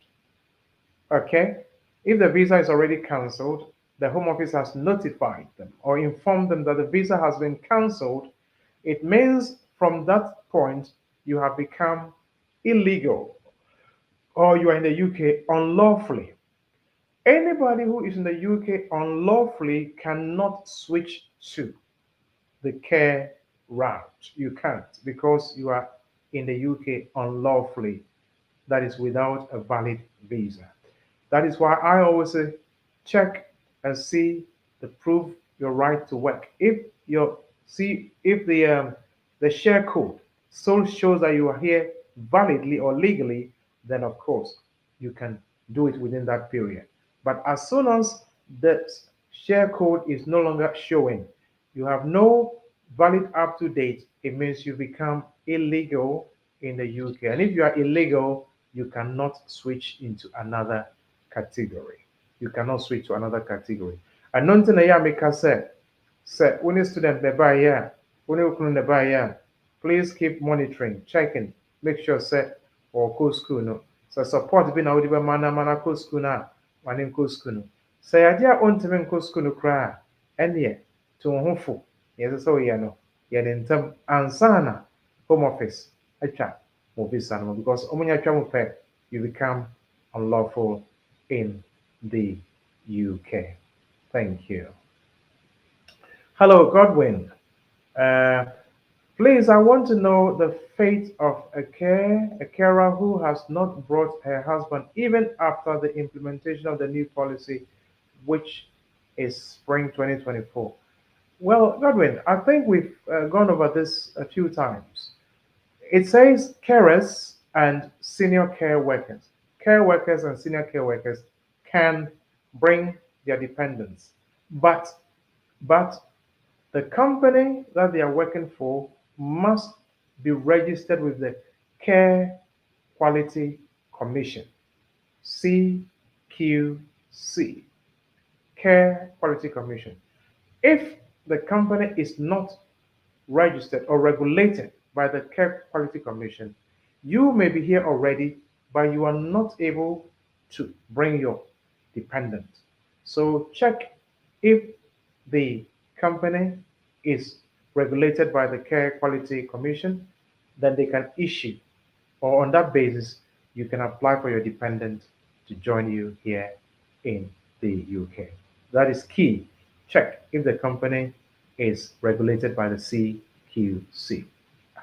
[SPEAKER 7] okay, if the visa is already cancelled, the Home Office has notified them or informed them that the visa has been cancelled. It means from that point you have become illegal or you are in the UK unlawfully. Anybody who is in the UK unlawfully cannot switch to the care route. You can't because you are in the UK unlawfully. That is without a valid visa. That is why I always say check and see the proof your right to work. If your see if the share code still shows that you are here validly or legally, then of course you can do it within that period. But as soon as the share code is no longer showing, you have no valid up to date, it means you become illegal in the UK. And if you are illegal, you cannot switch into another category. You cannot switch to another category. And nothing I make say when a student they buy here, when you the buy here, please keep monitoring, checking, make sure say or co school no. So support be now the mana co school na one in co school no. Say idea on to co school no cry and yeah to hofo. Yes, so yeah no. Yeah in term ansana home office. Acha visa no because omunya twa mo pe you become unlawful in the UK. Thank you. Hello, Godwin. Uh, Please, I want to know the fate of a carer who has not brought her husband even after the implementation of the new policy, which is spring 2024. Well, Godwin, I think we've gone over this a few times. It says carers and senior care workers. care workers and senior care workers can bring their dependents, but the company that they are working for must be registered with the Care Quality Commission, CQC, Care Quality Commission. If the company is not registered or regulated by the Care Quality Commission, you may be here already, but you are not able to bring your dependent. So check if the company is regulated by the Care Quality Commission, then they can issue, or on that basis, you can apply for your dependent to join you here in the UK. That is key. Check if the company is regulated by the CQC.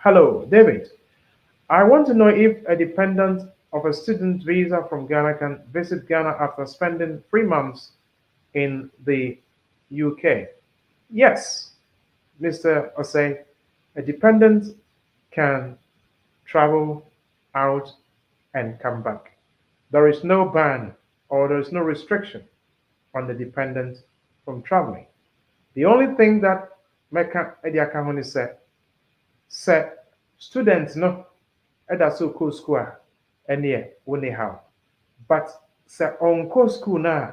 [SPEAKER 7] Hello, David. I want to know if a dependent of a student visa from Ghana can visit Ghana after spending 3 months in the UK. Yes, Mr. Osei, a dependent can travel out and come back. There is no ban or there is no restriction on the dependent from traveling. The only thing that Meka Ediaka is say students no that's so cool school and yeah when how. But say on co school na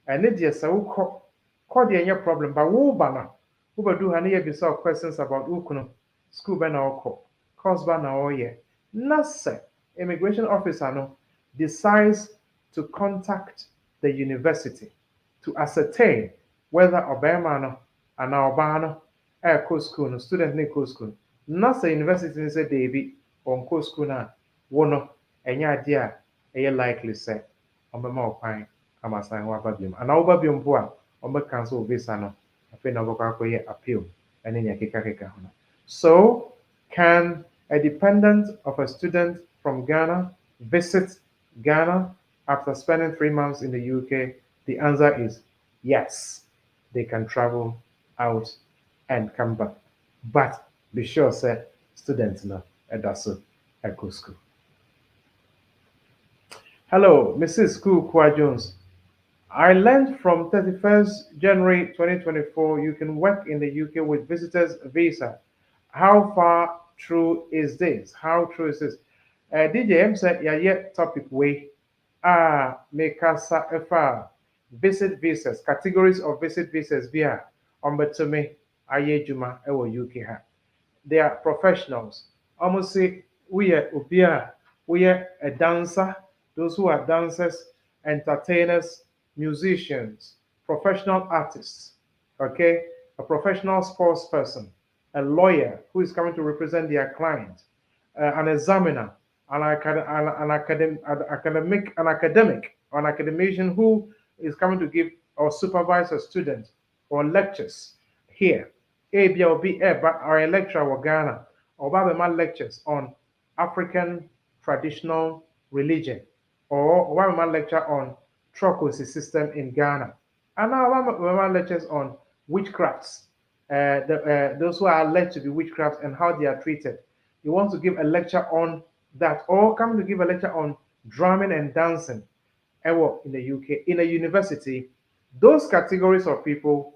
[SPEAKER 7] and it just so call the problem but wo bana who do hani bisa questions about ukuno school bana oko course bana oye na say immigration officer no decides to contact the university to ascertain whether Obama no and Obama co school no student ne co school na say university ni say David on co school na wono enya ade a eye likely say ombema opan amasan wa babium ana wo babium po a ombe cancel visa no afi na boko akoye appeal ene nya keka hono. So can a dependent of a student from Ghana visit Ghana after spending 3 months in the UK? The answer is yes. They can travel out and come back. But be sure, say, students know that's Echo School. Hello, Mrs. Kwa Jones. I learned from 31st January 2024 you can work in the UK with visitors visa. How far true is this? How true is this? DJ M said, yeah, yet topic way. Mekasa efa visit visas, categories of visit visas via Ombetome Ayejuma Ewo UK ha. They are professionals. Almost say we are a dancer, those who are dancers, entertainers, musicians, professional artists, okay, a professional sports person, a lawyer who is coming to represent their client, an examiner, an academician who is coming to give or supervise a student or lectures here. Or a lecturer or Ghana or Baba lectures on African traditional religion or Baba lecture on trocosi system in Ghana. And now Baba lectures on witchcrafts, those who are alleged to be witchcrafts and how they are treated. You want to give a lecture on that, or come to give a lecture on drumming and dancing in the UK, in a university. Those categories of people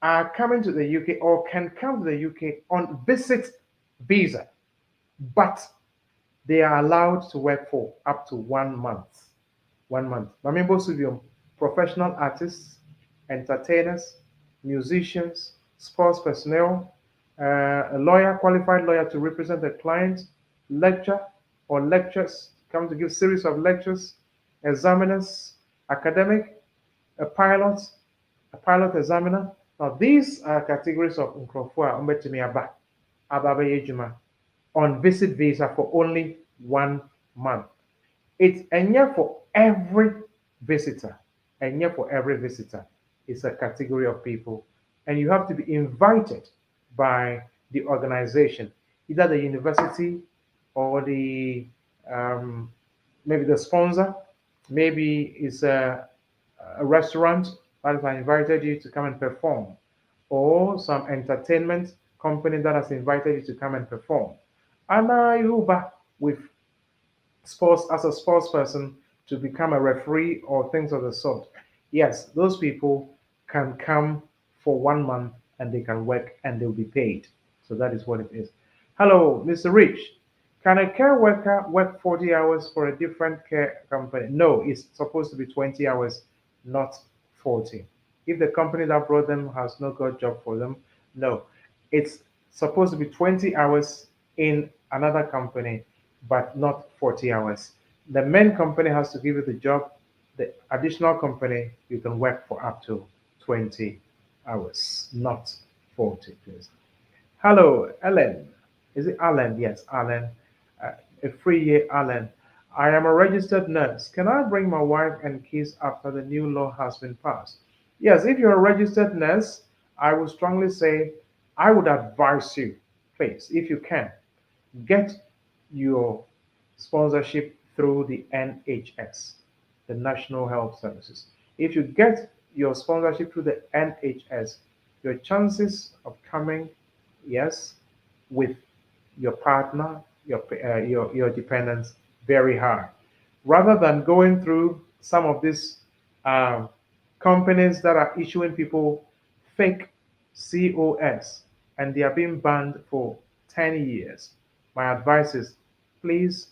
[SPEAKER 7] are coming to the UK or can come to the UK on visit visa, but they are allowed to work for up to 1 month. 1 month. Mamembo Subium, professional artists, entertainers, musicians, sports personnel, a lawyer, qualified lawyer to represent the client, lecture or lectures, come to give series of lectures, examiners, academic, a pilot examiner. Now these are categories of Nkrofua Umbetimiaba Ababe Yejuma on visit visa for only 1 month. It's enya for every visitor. Enya for every visitor. It's a category of people, and you have to be invited by the organization, either the university or the maybe the sponsor, maybe it's a restaurant that has invited you to come and perform, or some entertainment company that has invited you to come and perform. And you with sports as a sports person, to become a referee or things of the sort, yes, those people can come for 1 month and they can work and they'll be paid. So that is what it is. Hello, Mr. Rich. Can a care worker work 40 hours for a different care company? No, it's supposed to be 20 hours, not 40. If the company that brought them has not got a job for them, no. It's supposed to be 20 hours in another company, but not 40 hours. The main company has to give you the job. The additional company, you can work for up to 20 hours, not 40, please. Hello, Ellen. Is it Alan? Yes, Alan. A free year, Alan. I am a registered nurse. Can I bring my wife and kids after the new law has been passed? Yes, if you're a registered nurse, I would strongly say I would advise you, please, if you can, get your sponsorship through the NHS, the National Health Services. If you get your sponsorship through the NHS, your chances of coming, yes, with your partner, your dependents, very high. Rather than going through some of these um, companies that are issuing people fake COS and they are being banned for 10 years. My advice is please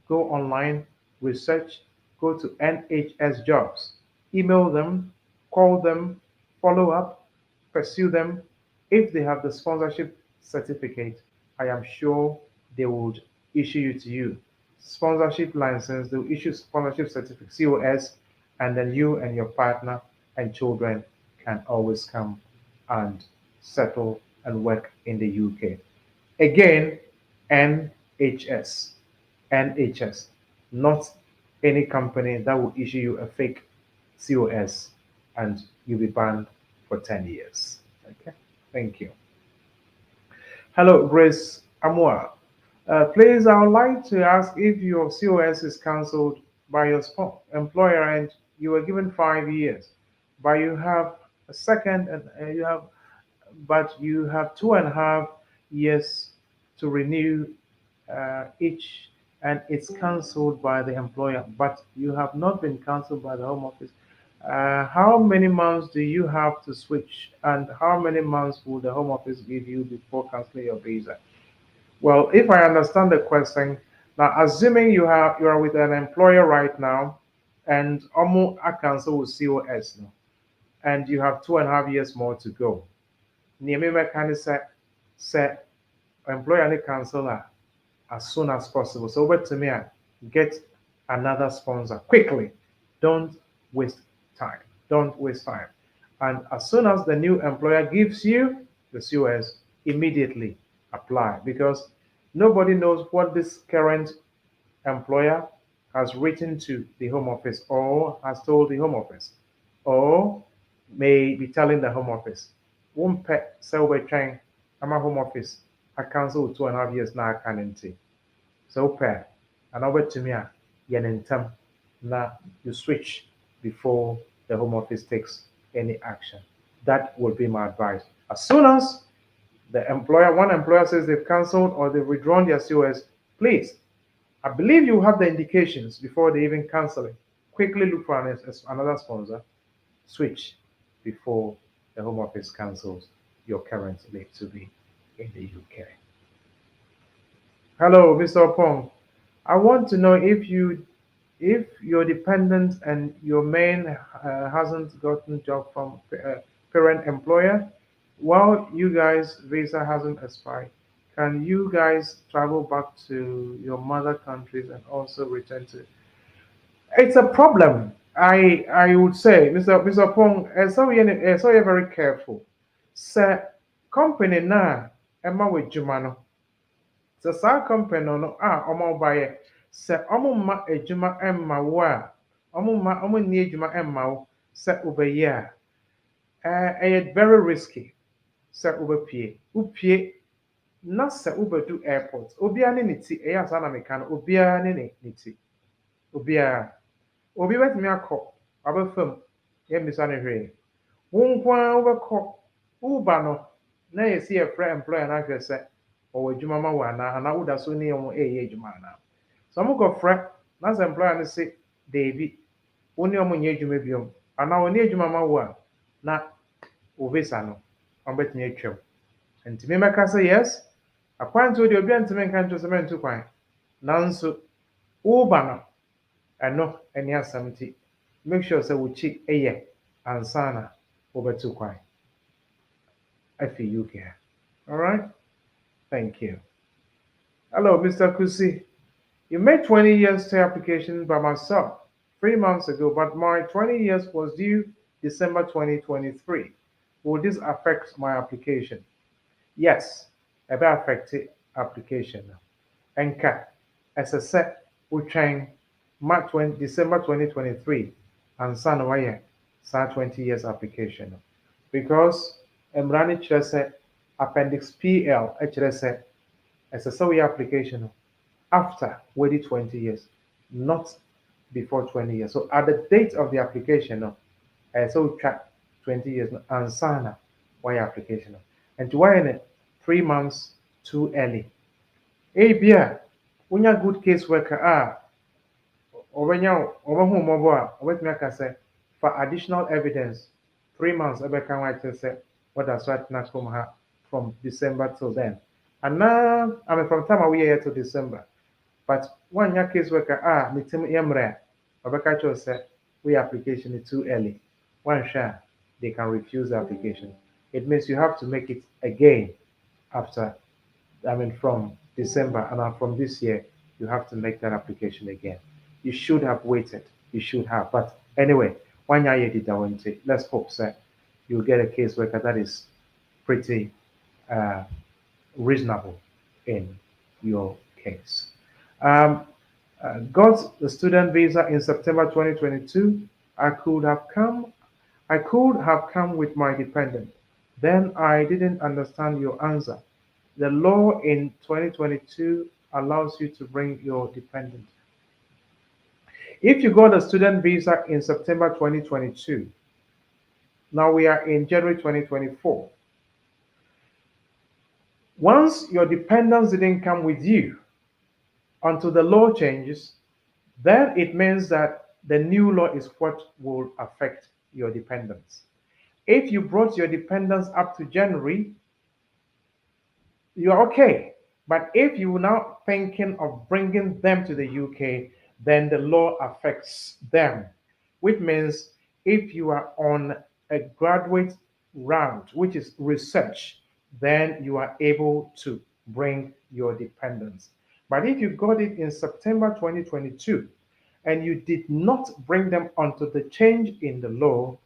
[SPEAKER 7] go online, research, go to NHS jobs, email them, call them, follow up, pursue them. If they have the sponsorship certificate, I am sure they would issue it to you. Sponsorship license, they'll issue sponsorship certificate, COS, and then you and your partner and children can always come and settle and work in the UK. Again, NHS, NHS, not any company that will issue you a fake COS and you'll be banned for 10 years. Okay, thank you. Hello, Grace Amua. Please, I would like to ask if your COS is cancelled by your employer and you were given 5 years, but you have a second and you have 2.5 years to renew each, and it's cancelled by the employer, but you have not been cancelled by the Home Office. How many months do you have to switch, and how many months will the Home Office give you before cancelling your visa? Well, if I understand the question, now assuming you are with an employer right now, and almost a cancel with COS now, and you have 2.5 years more to go. Niamey kind of say employer any cancel as soon as possible. So over to me, get another sponsor quickly. Don't waste time. Don't waste time. And as soon as the new employer gives you the COS, immediately apply, because nobody knows what this current employer has written to the Home Office or has told the Home Office or may be telling the Home Office. One pet say we trying I'm a Home Office. I cancel 2.5 years now I can't. So pet and over to me yenentem na you switch before the Home Office takes any action. That would be my advice. As soon as one employer says they've cancelled or they've withdrawn their COS, please, I believe you have the indications before they even cancel it. Quickly look for another sponsor, switch before the Home Office cancels your current leave to be in the UK. Hello, Mr. Pong. I want to know if your dependent and your main hasn't gotten job from parent employer while you guys visa hasn't expired. Can you guys travel back to your mother countries and also return to? It's a problem. I would say, Mr. Pong, so you're very careful. Sir, company na Emma with Jumano. Sɛ saa company no a ɔmo baeɛ sɛ ɔmo mma adwuma ɛmma wo a ɔmo nni adwuma ɛmma wo sɛ wobɛyɛ a ɛyɛ very risky sɛ wopie na sɛ wobɛdu airport obiara ne ne ti ɛyɛ asa na meka no obiara ne ne ti obiara obi bɛtumi akɔ wabɛfam yɛmmisa no hwee wo nko ara wobɛkɔ woba no na yɛsi yɛfrɛ employer no ahwɛ sɛ ɔwɔ adwuma ma wo anaa woda so ne wɔn ɛyɛ adwuma anaa sɛ ɔmo kɔfrɛ na sɛ employer no se David, only on your jumibium, and now near Jumama, not Ovesano, on bet me a and to me, my say yes. A point to the Obian to make country cement to quine. Nanso, Ubano, and no any assembly. Make sure so we check a year and sana over to quine. I feel you care. All right. Thank you. Hello, Mr. Kusi. You made 20 years stay application by myself 3 months ago, but my 20 years was due December 2023. Will this affect my application? Yes, it will affect the application. Enka, as I said, we train December 2023 and San Waya, 20 years application. Because Emrani Chrese Appendix PL, Chrese, as a so application after waiting 20 years, not before 20 years. So at the date of the application, so we track 20 years and sana why application. And to why in 3 months too early. Hey, Bia, when you're good caseworker, or when you're over home mobile, what me can say for additional evidence, 3 months, I can write to say what that's what not from December till then. And now, I mean, from time we here to December. But one your caseworker, me team emre, Obakacho said, we application is too early. One share, they can refuse the application. It means you have to make it again after, I mean, from December and from this year, you have to make that application again. You should have waited. You should have. But anyway, one year did that. Let's hope that you'll get a caseworker that is pretty reasonable in your case. Got the student visa in September 2022. I could have come with my dependent. Then I didn't understand your answer. The law in 2022 allows you to bring your dependent. If you got a student visa in September 2022, now we are in January 2024. Once your dependents didn't come with you until the law changes, then it means that the new law is what will affect your dependents. If you brought your dependents up to January, you're okay. But if you're now thinking of bringing them to the UK, then the law affects them, which means if you are on a graduate route, which is research, then you are able to bring your dependents. But if you got it in September 2022 and you did not bring them onto the change in the law,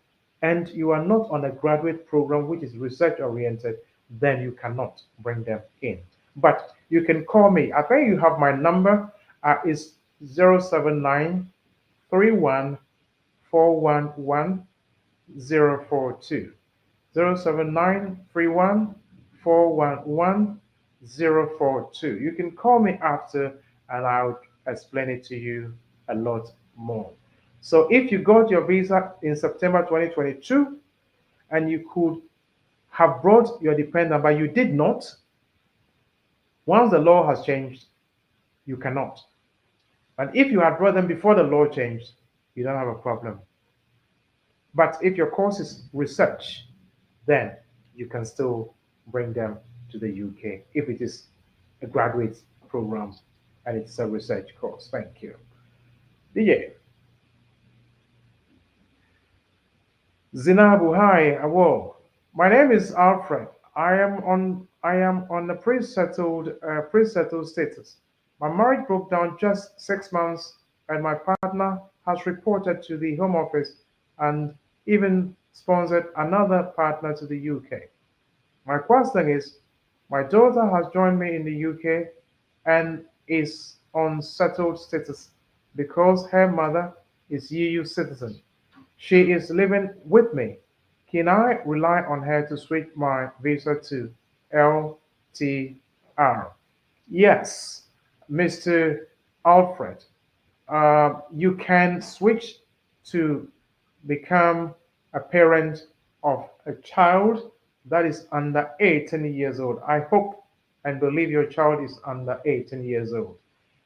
[SPEAKER 7] and you are not on a graduate program which is research oriented, then you cannot bring them in. But you can call me. I think you have my number. Is 079 31 411 042. 079 31 411 042. You can call me after and I'll explain it to you a lot more. So if you got your visa in September 2022 and you could have brought your dependent, but you did not, once the law has changed, you cannot. And if you had brought them before the law changed, you don't have a problem. But if your course is research, then you can still bring them to the UK if it is a graduate program and it's a research course. Thank you. DJ. Zinabu, hi, awo. My name is Alfred. I am on a pre-settled status. My marriage broke down just 6 months, and my partner has reported to the Home Office and even sponsored another partner to the UK. My question is, my daughter has joined me in the UK and is on settled status because her mother is EU citizen. She is living with me. Can I rely on her to switch my visa to LTR? Yes, Mr. Alfred. You can switch to become a parent of a child that is under 18 years old. I hope and believe your child is under 18 years old.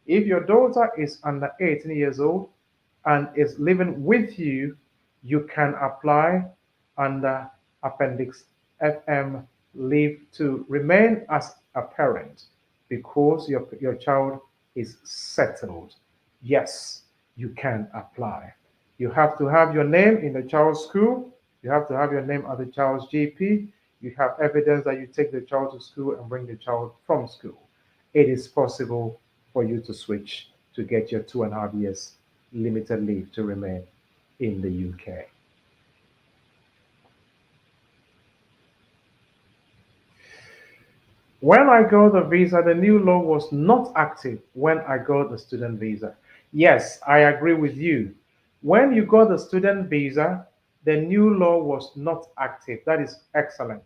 [SPEAKER 7] If your daughter is under 18 years old and is living with you, you can apply under Appendix FM leave to remain as a parent because your child is settled. Yes, you can apply. You have to have your name in the child's school. You have to have your name at the child's GP. You have evidence that you take the child to school and bring the child from school. It is possible for you to switch to get your 2.5 years limited leave to remain in the UK. When I got the visa, the new law was not active when I got the student visa. Yes, I agree with you. When you got the student visa, the new law was not active. That is excellent.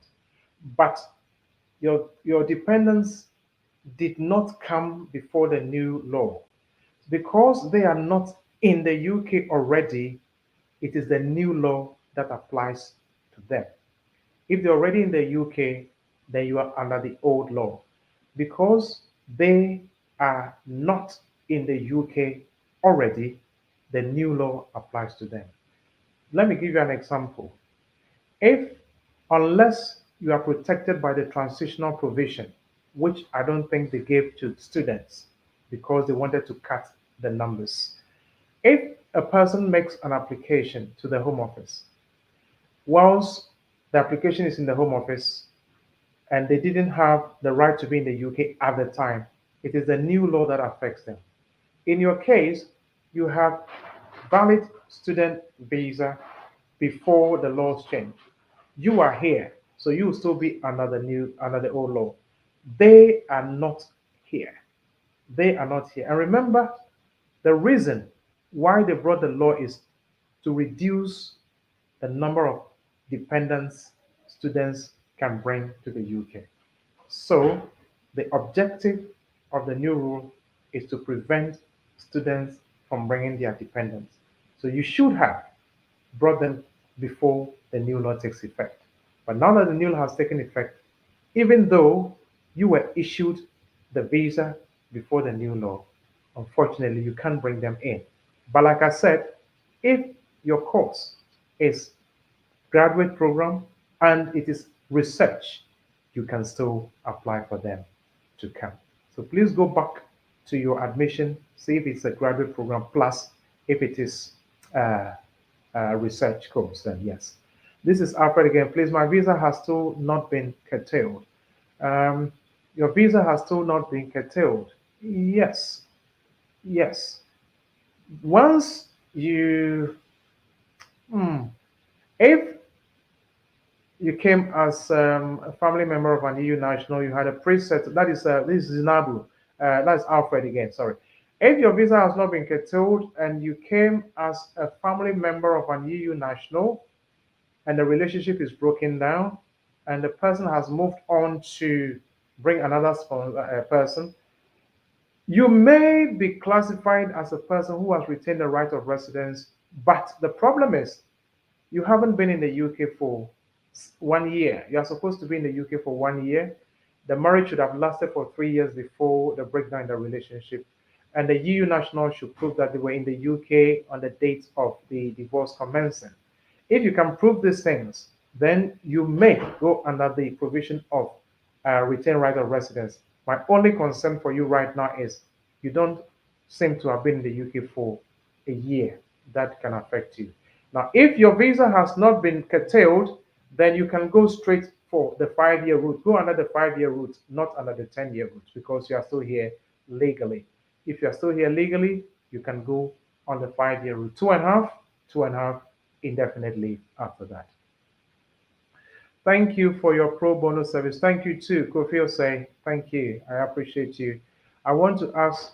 [SPEAKER 7] But your dependents did not come before the new law. Because they are not in the UK already, it is the new law that applies to them. If they're already in the UK, then you are under the old law. Because they are not in the UK already, the new law applies to them. Let me give you an example. Unless you are protected by the transitional provision, which I don't think they gave to students because they wanted to cut the numbers. If a person makes an application to the Home Office, whilst the application is in the Home Office and they didn't have the right to be in the UK at the time, it is the new law that affects them. In your case, you have valid student visa before the laws change. You are here, so you will still be under the old law. They are not here. They are not here. And remember, the reason why they brought the law is to reduce the number of dependents students can bring to the UK. So the objective of the new rule is to prevent students from bringing their dependents. So you should have brought them before the new law takes effect. But now that the new law has taken effect, even though you were issued the visa before the new law, unfortunately, you can't bring them in. But like I said, if your course is graduate program and it is research, you can still apply for them to come. So please go back to your admission, see if it's a graduate program, plus if it is a research course, then yes. This is Alfred again. Please, my visa has still not been curtailed. Your visa has still not been curtailed. Yes. Yes. Once you, if you came as a family member of an EU national, you had a preset. That is this is Nabu. That's Alfred again. Sorry. If your visa has not been curtailed and you came as a family member of an EU national, and the relationship is broken down, and the person has moved on to bring another person, you may be classified as a person who has retained the right of residence. But the problem is, you haven't been in the UK for 1 year. You are supposed to be in the UK for 1 year. The marriage should have lasted for 3 years before the breakdown in the relationship. And the EU national should prove that they were in the UK on the date of the divorce commencing. If you can prove these things, then you may go under the provision of retained right of residence. My only concern for you right now is you don't seem to have been in the UK for a year. That can affect you. Now, if your visa has not been curtailed, then you can go straight for the 5-year route. Go under the 5-year route, not under the 10-year route, because you are still here legally. If you are still here legally, you can go on the 5-year route. 2.5 indefinitely after that. Thank you for your pro bono service. Thank you too, Kofi Osei. Thank you. I appreciate you. I want to ask,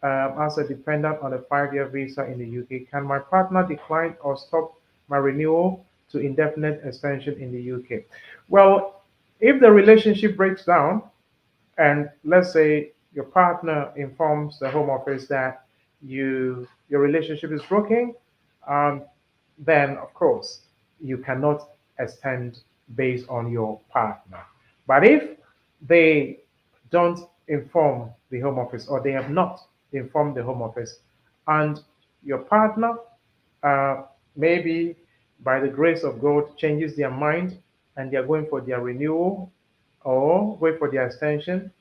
[SPEAKER 7] as a dependent on a 5-year visa in the UK, can my partner decline or stop my renewal to indefinite extension in the UK? Well, if the relationship breaks down, and let's say your partner informs the Home Office that your relationship is broken, then of course you cannot extend based on your partner. But if they don't inform the Home Office, or they have not informed the Home Office, and your partner maybe by the grace of God changes their mind and they're going for their renewal or going for their extension,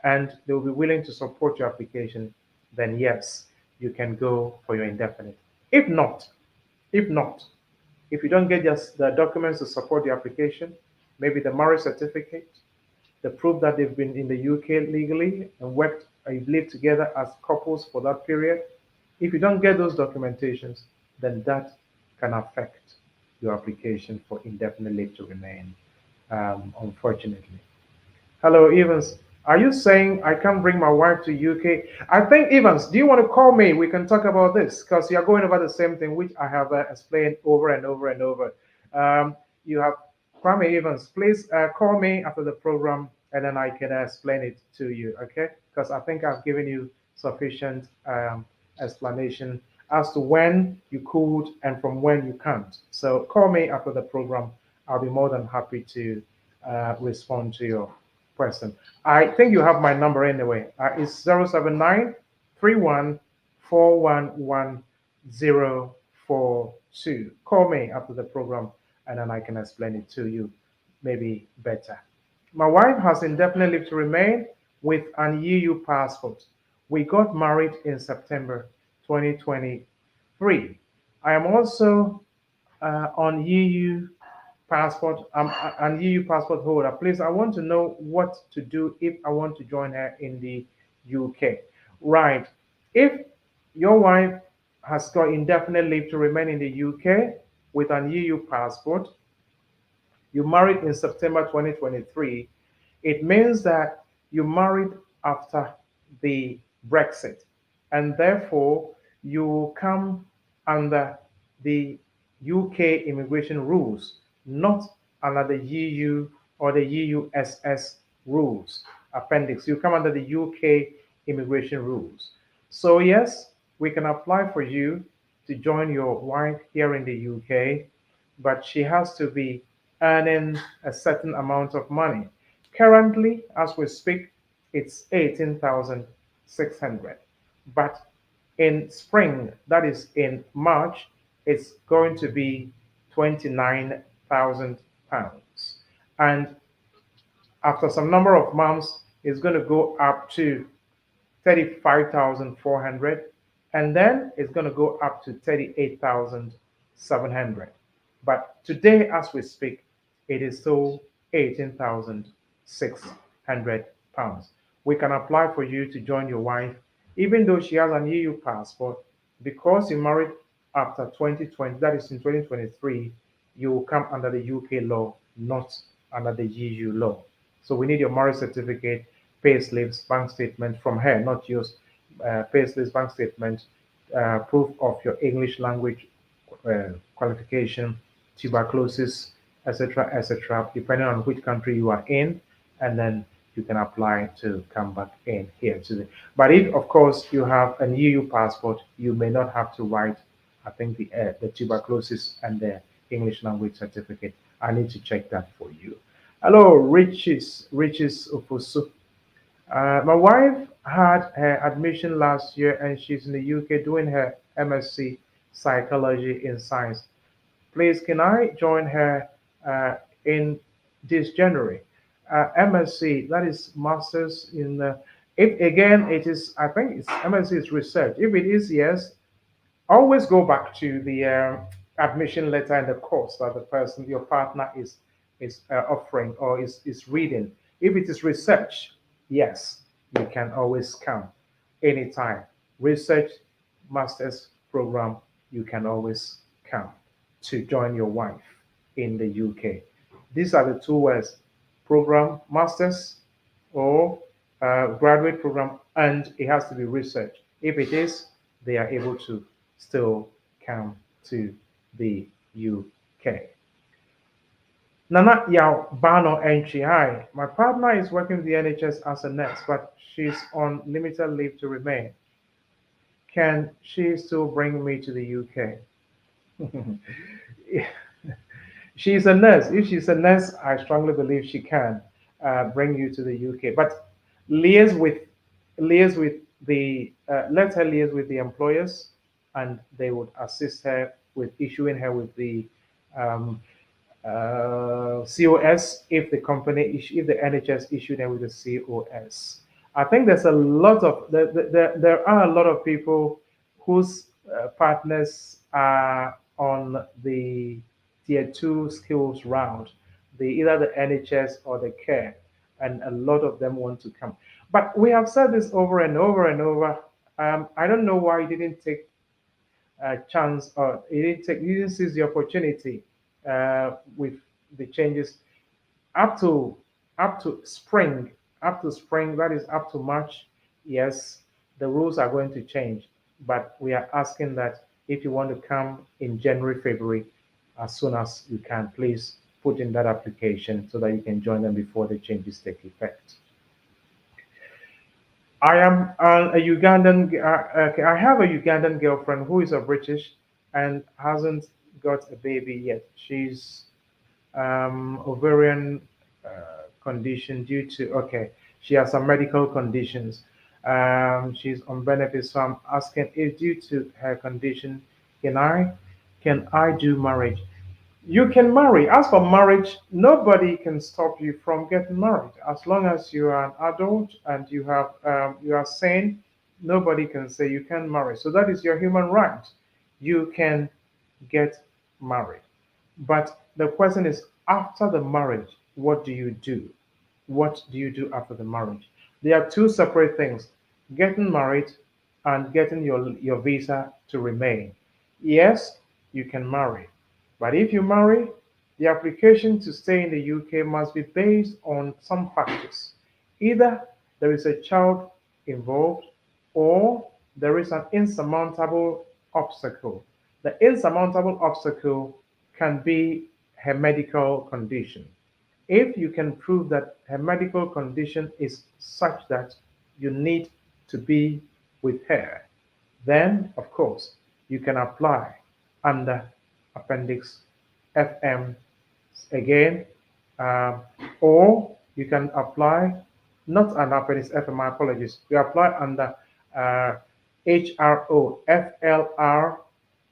[SPEAKER 7] and they will be willing to support your application, then yes, you can go for your indefinite. If not, if not, if you don't get just the documents to support the application, maybe the marriage certificate, the proof that they've been in the UK legally and worked and lived together as couples for that period, if you don't get those documentations, then that can affect your application for indefinite leave to remain, unfortunately. Hello, Evans. Are you saying I can't bring my wife to UK? I think, Evans, do you want to call me? We can talk about this because you're going over the same thing, which I have explained over and over and over. You have Kwame Evans. Please call me after the program and then I can explain it to you, okay? Because I think I've given you sufficient explanation as to when you could and from when you can't. So call me after the program. I'll be more than happy to respond to your question. I think you have my number anyway. It's 079 Call me after the program and then I can explain it to you maybe better. My wife has indefinite leave to remain with an EU passport. We got married in September 2023. I am also on EU passport. I'm an EU passport holder. Please, I want to know what to do if I want to join her in the UK. Right. If your wife has got indefinite leave to remain in the UK with an EU passport, you married in September 2023, it means that you married after the Brexit, and therefore you come under the UK immigration rules, not under the EU or the EUSS rules appendix. You come under the UK immigration rules. So yes, we can apply for you to join your wife here in the UK, but she has to be earning a certain amount of money. Currently, as we speak, it's 18,600. But in spring, that is in March, it's going to be 29,000 pounds. And after some number of months, it's going to go up to 35,400, and then it's going to go up to 38,700. But today, as we speak, it is still 18,600 pounds. We can apply for you to join your wife, even though she has an EU passport, because you married after 2020, that is in 2023, you will come under the UK law, not under the EU law. So we need your marriage certificate, pay slips, bank statement from her, not yours, pay slips, bank statement, proof of your English language qualification, tuberculosis, etc., depending on which country you are in, and then you can apply to come back in here today. But if, of course, you have an EU passport, you may not have to write, I think, the tuberculosis and the English language certificate. I need to check that for you. Hello, Riches Ofosu. My wife had her admission last year and she's in the UK doing her MSc Psychology in Science. Please, can I join her in this January? MSc, that is Masters in, if again it is, I think it's MSc is research. If it is, yes, always go back to the admission letter and the course that the person, your partner, is offering or is reading. If it is research, yes, you can always come anytime. Research master's program, you can always come to join your wife in the UK. These are the two words: program, master's or graduate program, and it has to be research. If it is, they are able to still come to the UK. Nana Yao Bano Entry. Hi, my partner is working with the NHS as a nurse, but she's on limited leave to remain. Can she still bring me to the UK? She's a nurse. If she's a nurse, I strongly believe she can bring you to the UK. But liaise with the let her liaise with the employers and they would assist her with issuing her with the COS if the if the NHS issued her with the COS. I think there's a lot of there are a lot of people whose partners are on the tier 2 skills round, either the NHS or the care, and a lot of them want to come. But we have said this over and over and over. I don't know why you didn't take a chance, or you didn't seize the opportunity with the changes up to spring, that is up to March. Yes, the rules are going to change, but we are asking that if you want to come in January, February, as soon as you can, please put in that application so that you can join them before the changes take effect. I am a Ugandan. I have a Ugandan girlfriend who is a British and hasn't got a baby yet. She's ovarian condition due to, okay, she has some medical conditions. She's on benefits, so I'm asking if due to her condition, can I do marriage? You can marry. As for marriage, nobody can stop you from getting married. As long as you are an adult and you are sane, nobody can say you can't marry. So that is your human right. You can get married. But the question is, after the marriage, what do you do? What do you do after the marriage? There are two separate things: getting married and getting your visa to remain. Yes, you can marry. But if you marry, the application to stay in the UK must be based on some factors. Either there is a child involved, or there is an insurmountable obstacle. The insurmountable obstacle can be her medical condition. If you can prove that her medical condition is such that you need to be with her, then of course you can apply under Appendix FM again, or you can apply not under Appendix FM, my apologies. You apply under HRO, FLR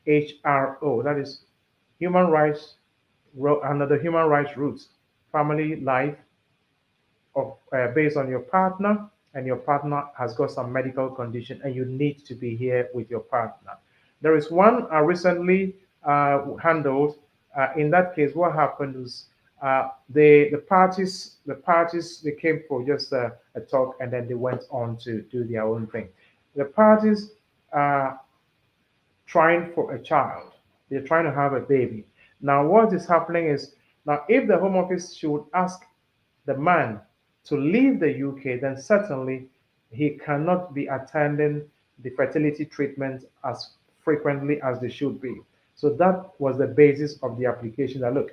[SPEAKER 7] HRO, that is human rights, under the human rights roots, family life of based on your partner, and your partner has got some medical condition and you need to be here with your partner. There is one recently handled. In that case, what happened is the parties they came for just a talk, and then they went on to do their own thing. The parties are trying for a child. They're trying to have a baby. Now, what is happening is, now if the Home Office should ask the man to leave the UK, then certainly he cannot be attending the fertility treatment as frequently as they should be. So that was the basis of the application. That look,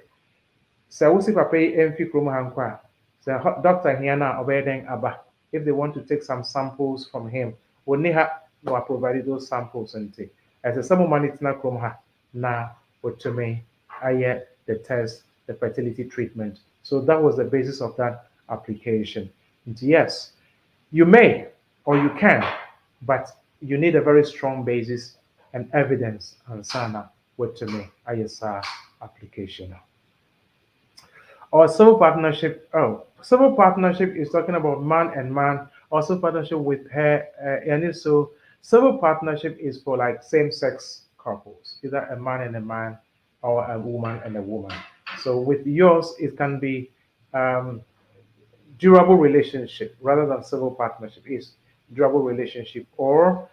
[SPEAKER 7] so papa mfi krom hankwa, so doctor here now obeying aba. If they want to take some samples from him, we will provide those samples and take. As a some money tina krom ha na to me, I the test, the fertility treatment. So that was the basis of that application. And yes, you may or you can, but you need a very strong basis and evidence and sana what to me ISR application. Or civil partnership. Oh, civil partnership is talking about man and man. Also partnership with her, and so civil partnership is for like same-sex couples, either a man and a man or a woman and a woman. So with yours, it can be durable relationship rather than civil partnership. Is durable relationship, or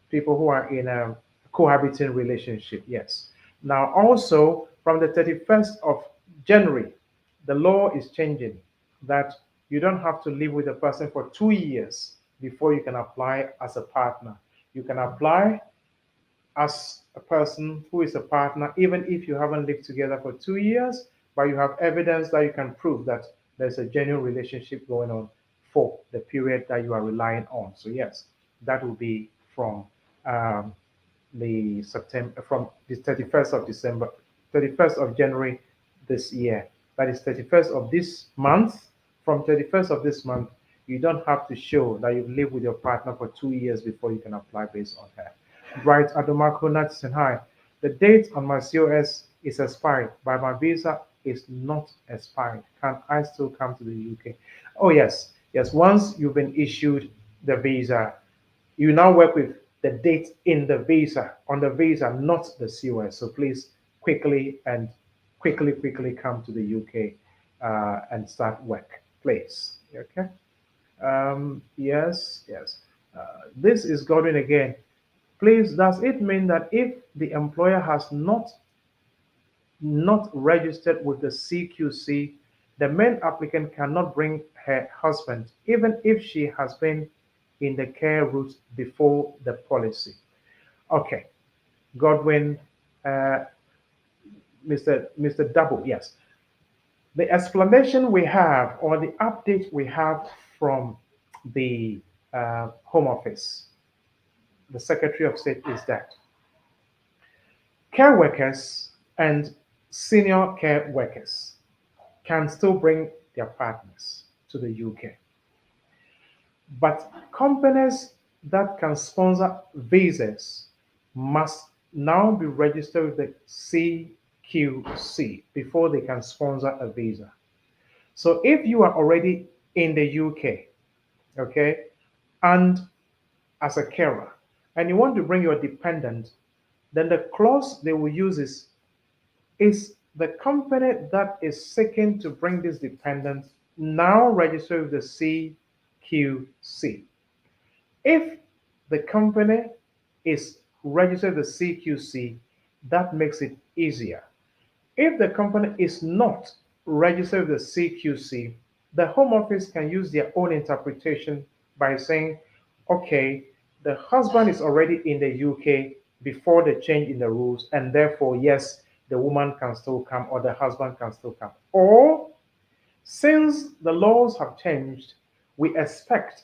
[SPEAKER 7] people who are in a cohabiting relationship. Yes. Now also from the 31st of January, the law is changing that you don't have to live with a person for 2 years before you can apply as a partner. You can apply as a person who is a partner even if you haven't lived together for 2 years, but you have evidence that you can prove that there's a genuine relationship going on for the period that you are relying on. So yes, that will be from the 31st of December, 31st of January this year. That is 31st of this month. From 31st of this month, you don't have to show that you've lived with your partner for 2 years before you can apply based on her. Bright Adomako Natson, hi. The date on my COS is expired, but my visa is not expired. Can I still come to the UK? Oh, yes. Yes, once you've been issued the visa, you now work with the date in the visa, on the visa, not the COS. So please quickly come to the UK and start work, please. Okay? Yes. This is Godwin again. Please, does it mean that if the employer has not registered with the CQC, the main applicant cannot bring her husband, even if she has been in the care route before the policy? Okay, Godwin, uh, Mr. Double, yes. The explanation we have, or the update we have from the Home Office, the Secretary of State, is that care workers and senior care workers can still bring their partners to the UK. But companies that can sponsor visas must now be registered with the CQC before they can sponsor a visa. So if you are already in the UK, okay, and as a carer, and you want to bring your dependent, then the clause they will use is the company that is seeking to bring this dependent now register with the CQC. If the company is registered with the CQC, that makes it easier. If the company is not registered with the CQC, the Home Office can use their own interpretation by saying, okay, the husband is already in the UK before the change in the rules, and therefore, yes, the woman can still come or the husband can still come. Or, since the laws have changed, we expect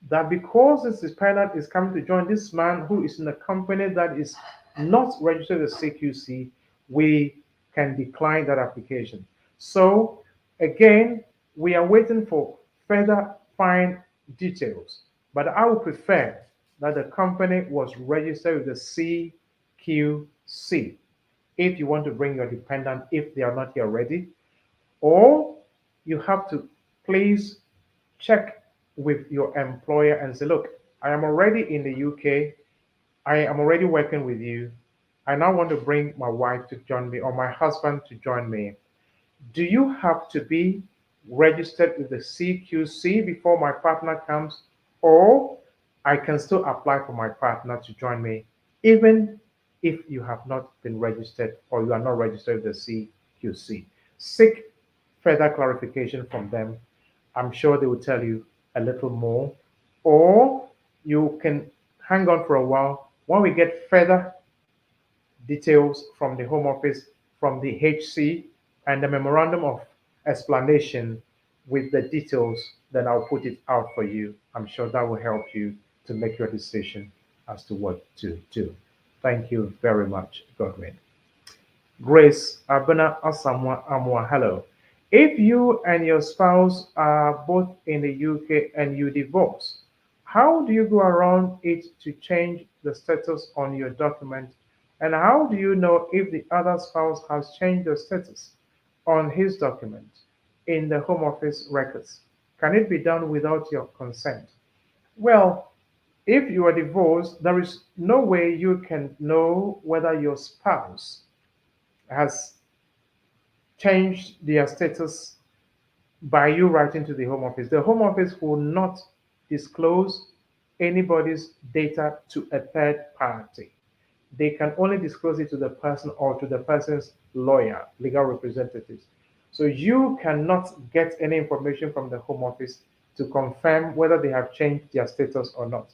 [SPEAKER 7] that because this dependent is coming to join this man who is in a company that is not registered as CQC, we can decline that application. So again, we are waiting for further fine details, but I would prefer that the company was registered with the CQC if you want to bring your dependent if they are not here already, or you have to please check with your employer and say, look, I am already in the UK. I am already working with you. I now want to bring my wife to join me or my husband to join me. Do you have to be registered with the CQC before my partner comes? Or I can still apply for my partner to join me, even if you have not been registered or you are not registered with the CQC. Seek further clarification from them. I'm sure they will tell you a little more, or you can hang on for a while when we get further details from the Home Office, from the HC, and the memorandum of explanation with the details. Then I'll put it out for you. I'm sure that will help you to make your decision as to what to do. Thank you very much, Godwin. Grace Abena Asamoah Amwa, hello. If you and your spouse are both in the UK and you divorce, how do you go around it to change the status on your document? And how do you know if the other spouse has changed the status on his document in the Home Office records? Can it be done without your consent? Well, if you are divorced, there is no way you can know whether your spouse has changed their status by you writing to the Home Office. The Home Office will not disclose anybody's data to a third party. They can only disclose it to the person or to the person's lawyer, legal representatives. So you cannot get any information from the Home Office to confirm whether they have changed their status or not.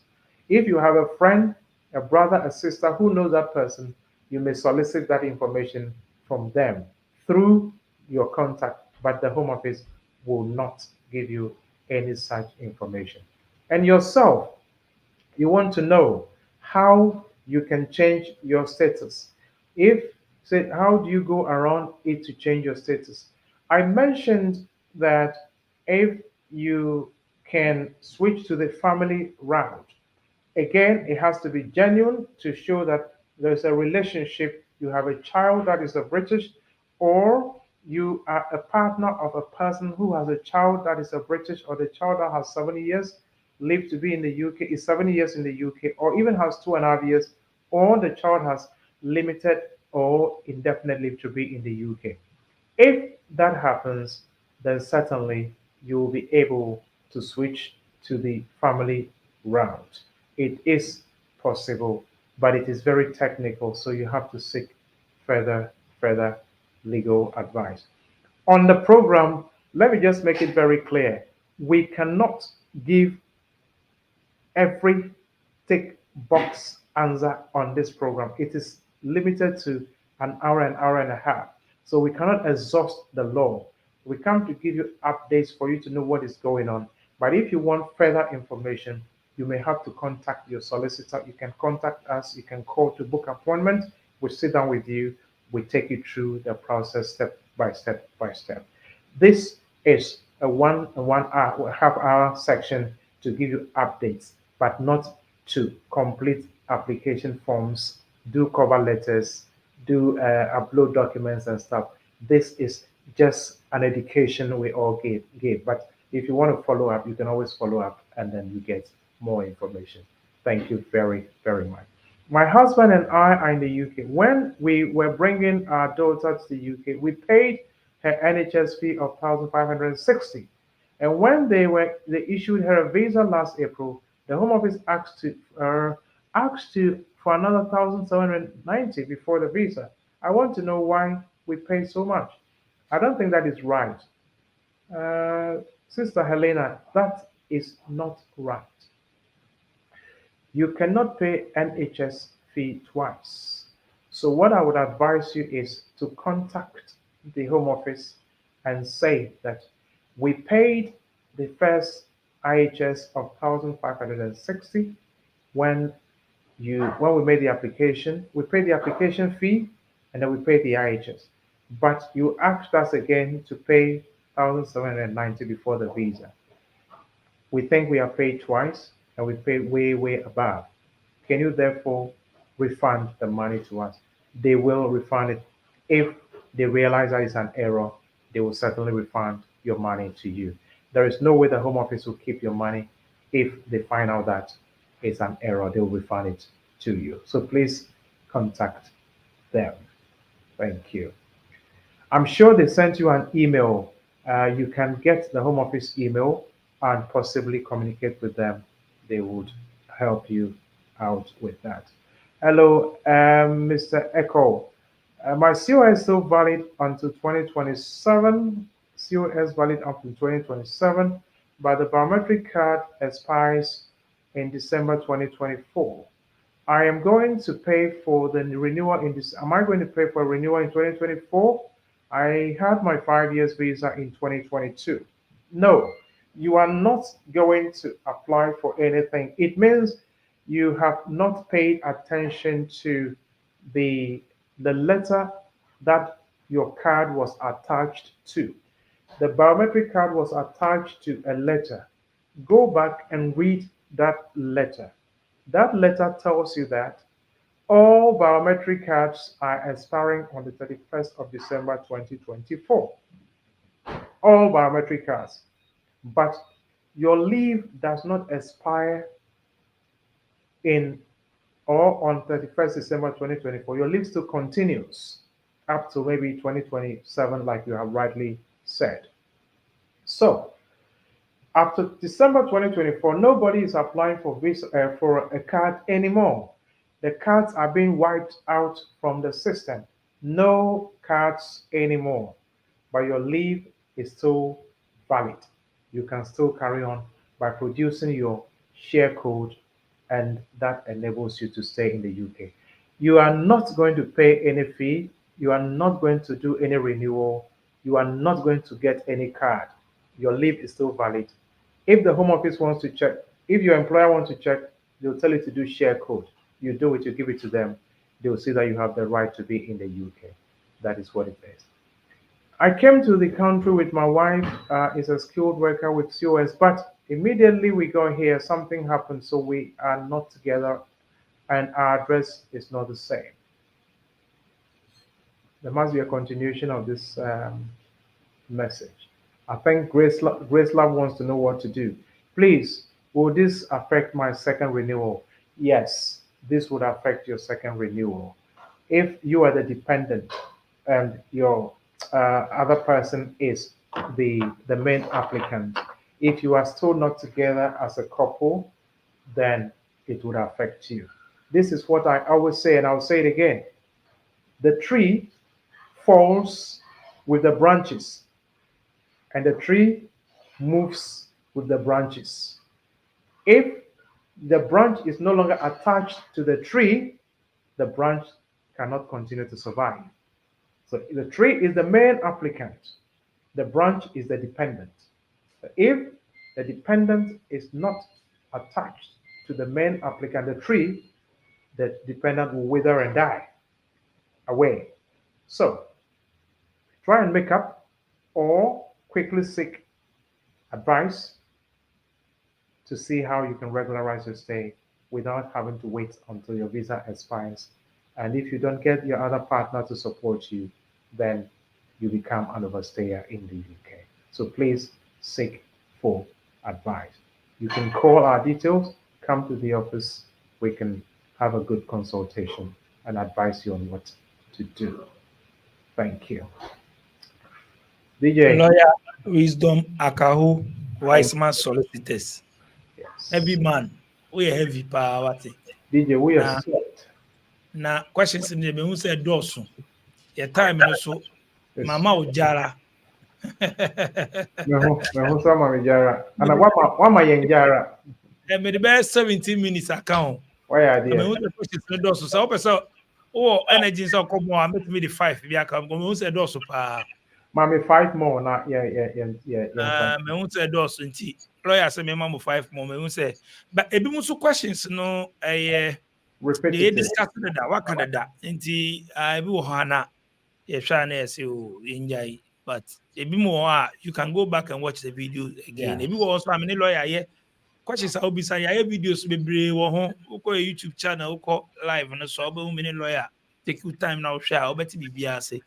[SPEAKER 7] If you have a friend, a brother, a sister who knows that person, you may solicit that information from them through your contact, but the Home Office will not give you any such information. And yourself, you want to know how you can change your status. If, say, how do you go around it to change your status? I mentioned that if you can switch to the family route, Again, it has to be genuine to show that there's a relationship. You have a child that is a British, or you are a partner of a person who has a child that is a British, or the child that has 7 years lived to be in the UK, is 7 years in the UK, or even has 2.5 years, or the child has limited or indefinite leave to be in the UK. If that happens, then certainly you will be able to switch to the family route. It is possible, but it is very technical, so you have to seek further legal advice. On the program, let me just make it very clear. We cannot give every tick box answer on this program. It is limited to an hour and a half. So we cannot exhaust the law. We come to give you updates for you to know what is going on. But if you want further information, you may have to contact your solicitor. You can contact us. You can call to book appointment. We sit down with you. We take you through the process step by step by step. This is a one hour, half hour section to give you updates, but not to complete application forms, do cover letters, do upload documents and stuff. This is just an education we all give. But if you want to follow up, you can always follow up and then you get more information. Thank you very much. My husband and I are in the UK. When we were bringing our daughter to the UK, we paid her NHS fee of 1,560. And when they issued her a visa last April, the Home Office asked for another 1,790 before the visa. I want to know why we pay so much. I don't think that is right. Sister Helena, that is not right. You cannot pay NHS fee twice. So what I would advise you is to contact the Home Office and say that we paid the first IHS of 1,560 when we made the application. We paid the application fee and then we paid the IHS. But you asked us again to pay 1,790 before the visa. We think we are paid twice and we paid way above. Can you therefore refund the money to us? They will refund it. If they realize that it's an error, they will certainly refund your money to you. There is no way the Home Office will keep your money. If they find out that it's an error, they will refund it to you. So please contact them. Thank you. I'm sure they sent you an email. You can get the Home Office email and possibly communicate with them. They would help you out with that. Hello, Mr. Echo. My COS is still valid until 2027. COS valid up to 2027, but the biometric card expires in December 2024. I am going to pay for the renewal in this. Am I going to pay for a renewal in 2024? I had my 5 years visa in 2022. No, you are not going to apply for anything. It means you have not paid attention to the letter that your card was attached to. The biometric card was attached to a letter. Go back and read that letter. That letter tells you that all biometric cards are expiring on the 31st of December 2024. All biometric cards. But your leave does not expire in or on 31st December 2024. Your leave still continues up to maybe 2027, like you have rightly said. So after December 2024, nobody is applying for visa for a card anymore. The cards are being wiped out from the system. No cards anymore. But your leave is still valid. You can still carry on by producing your share code, and that enables you to stay in the UK. You are not going to pay any fee. You are not going to do any renewal. You are not going to get any card. Your leave is still valid. If the Home Office wants to check, if your employer wants to check, they'll tell you to do share code. You do it, you give it to them. They'll see that you have the right to be in the UK. That is what it is. I came to the country with my wife, is a skilled worker with COS, but Immediately we go here, something happens, so we are not together and our address is not the same. There must be a continuation of this message. I think Grace Love wants to know what to do. Please, will this affect my second renewal? Yes, this would affect your second renewal. If you are the dependent and your other person is the main applicant, if you are still not together as a couple, then it would affect you. This is what I always say, and I'll say it again. The tree falls with the branches, and the tree moves with the branches. If the branch is no longer attached to the tree, the branch cannot continue to survive. So the tree is the main applicant, the branch is the dependent. If the dependent is not attached to the main applicant, the tree, the dependent will wither and die away. So try and make up or quickly seek advice to see how you can regularize your stay without having to wait until your visa expires. And if you don't get your other partner to support you, then you become an overstayer in the UK. So please seek for advice. You can call our details, come to the office, we can have a good consultation and advise you on what to do. Thank you. DJ.
[SPEAKER 6] Lawyer Wisdom Akahu, Wise Man Solicitors.
[SPEAKER 7] Yes.
[SPEAKER 6] Heavy man, we heavy power.
[SPEAKER 7] DJ, we are sweat.
[SPEAKER 6] Now, questions in the who said Dawson. Your time also, Mama Ojara.
[SPEAKER 7] Me sama me jara. Ana wama yen jara.
[SPEAKER 6] The best 17 minutes account.
[SPEAKER 7] Why are they?
[SPEAKER 6] I mean, the questions in Dawson. So, energy so come on, make me the 5. We are come. Who said Dawson pa?
[SPEAKER 7] Mami 5 more na yeah.
[SPEAKER 6] Me who said Dawson nti. Lawyer say me mama 5 more. Me who say, but ebi mo so questions no
[SPEAKER 7] repetitive.
[SPEAKER 6] They discussed that. What kind of that? Nti ebi wo hana. You try to say enjoy, but ebi more you can go back and watch the video again. Ebi also I mean lawyer yeah. Questions I will be saying yeah videos be brave or home. Uko YouTube channel uko live and so be many lawyer take your time now share. I'll bet be say.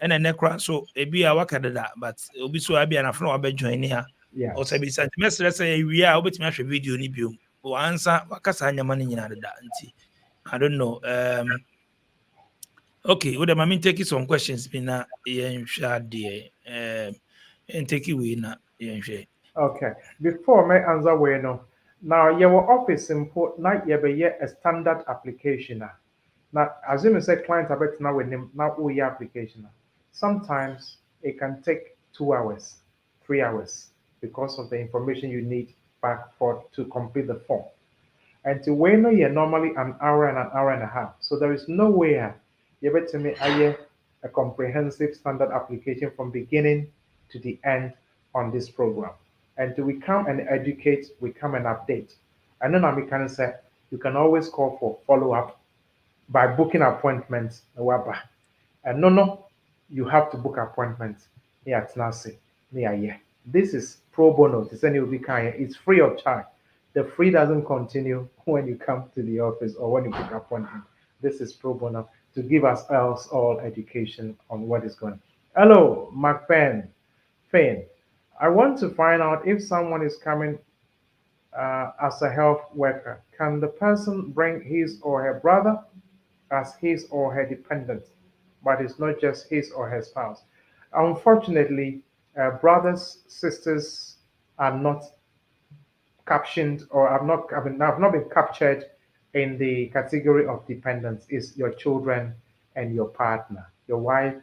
[SPEAKER 6] And then necra so ebi a waka that, but obi so I be an afro be join here.
[SPEAKER 7] Yeah.
[SPEAKER 6] Also be sent message say we are obet me share video ni bio. O answer wakasa nyama ni nyina da nti. I don't know. Okay, well, I mean, take some questions. Bina, and take it away now.
[SPEAKER 7] Okay. Before my answer, we know now your office import not be a standard application. Now, assume say client about now with him now we application. Sometimes it can take 2 hours, 3 hours because of the information you need back for to complete the form. And to when you're normally an hour and a half. So there is no way you better me a comprehensive standard application from beginning to the end on this program. And to we come and educate, we come and update. And then I can say you can always call for follow-up by booking appointments. And no, you have to book appointments. Yeah, it's not say. Yeah. This is pro bono. It's free of charge. The free doesn't continue when you come to the office or when you book appointment. This is pro bono to give us else all education on what is going on. Hello, McFain. I want to find out if someone is coming as a health worker. Can the person bring his or her brother as his or her dependent, but it's not just his or her spouse? Unfortunately, brothers, sisters are not captioned or have not been captured in the category of dependents. Is your children and your partner, your wife,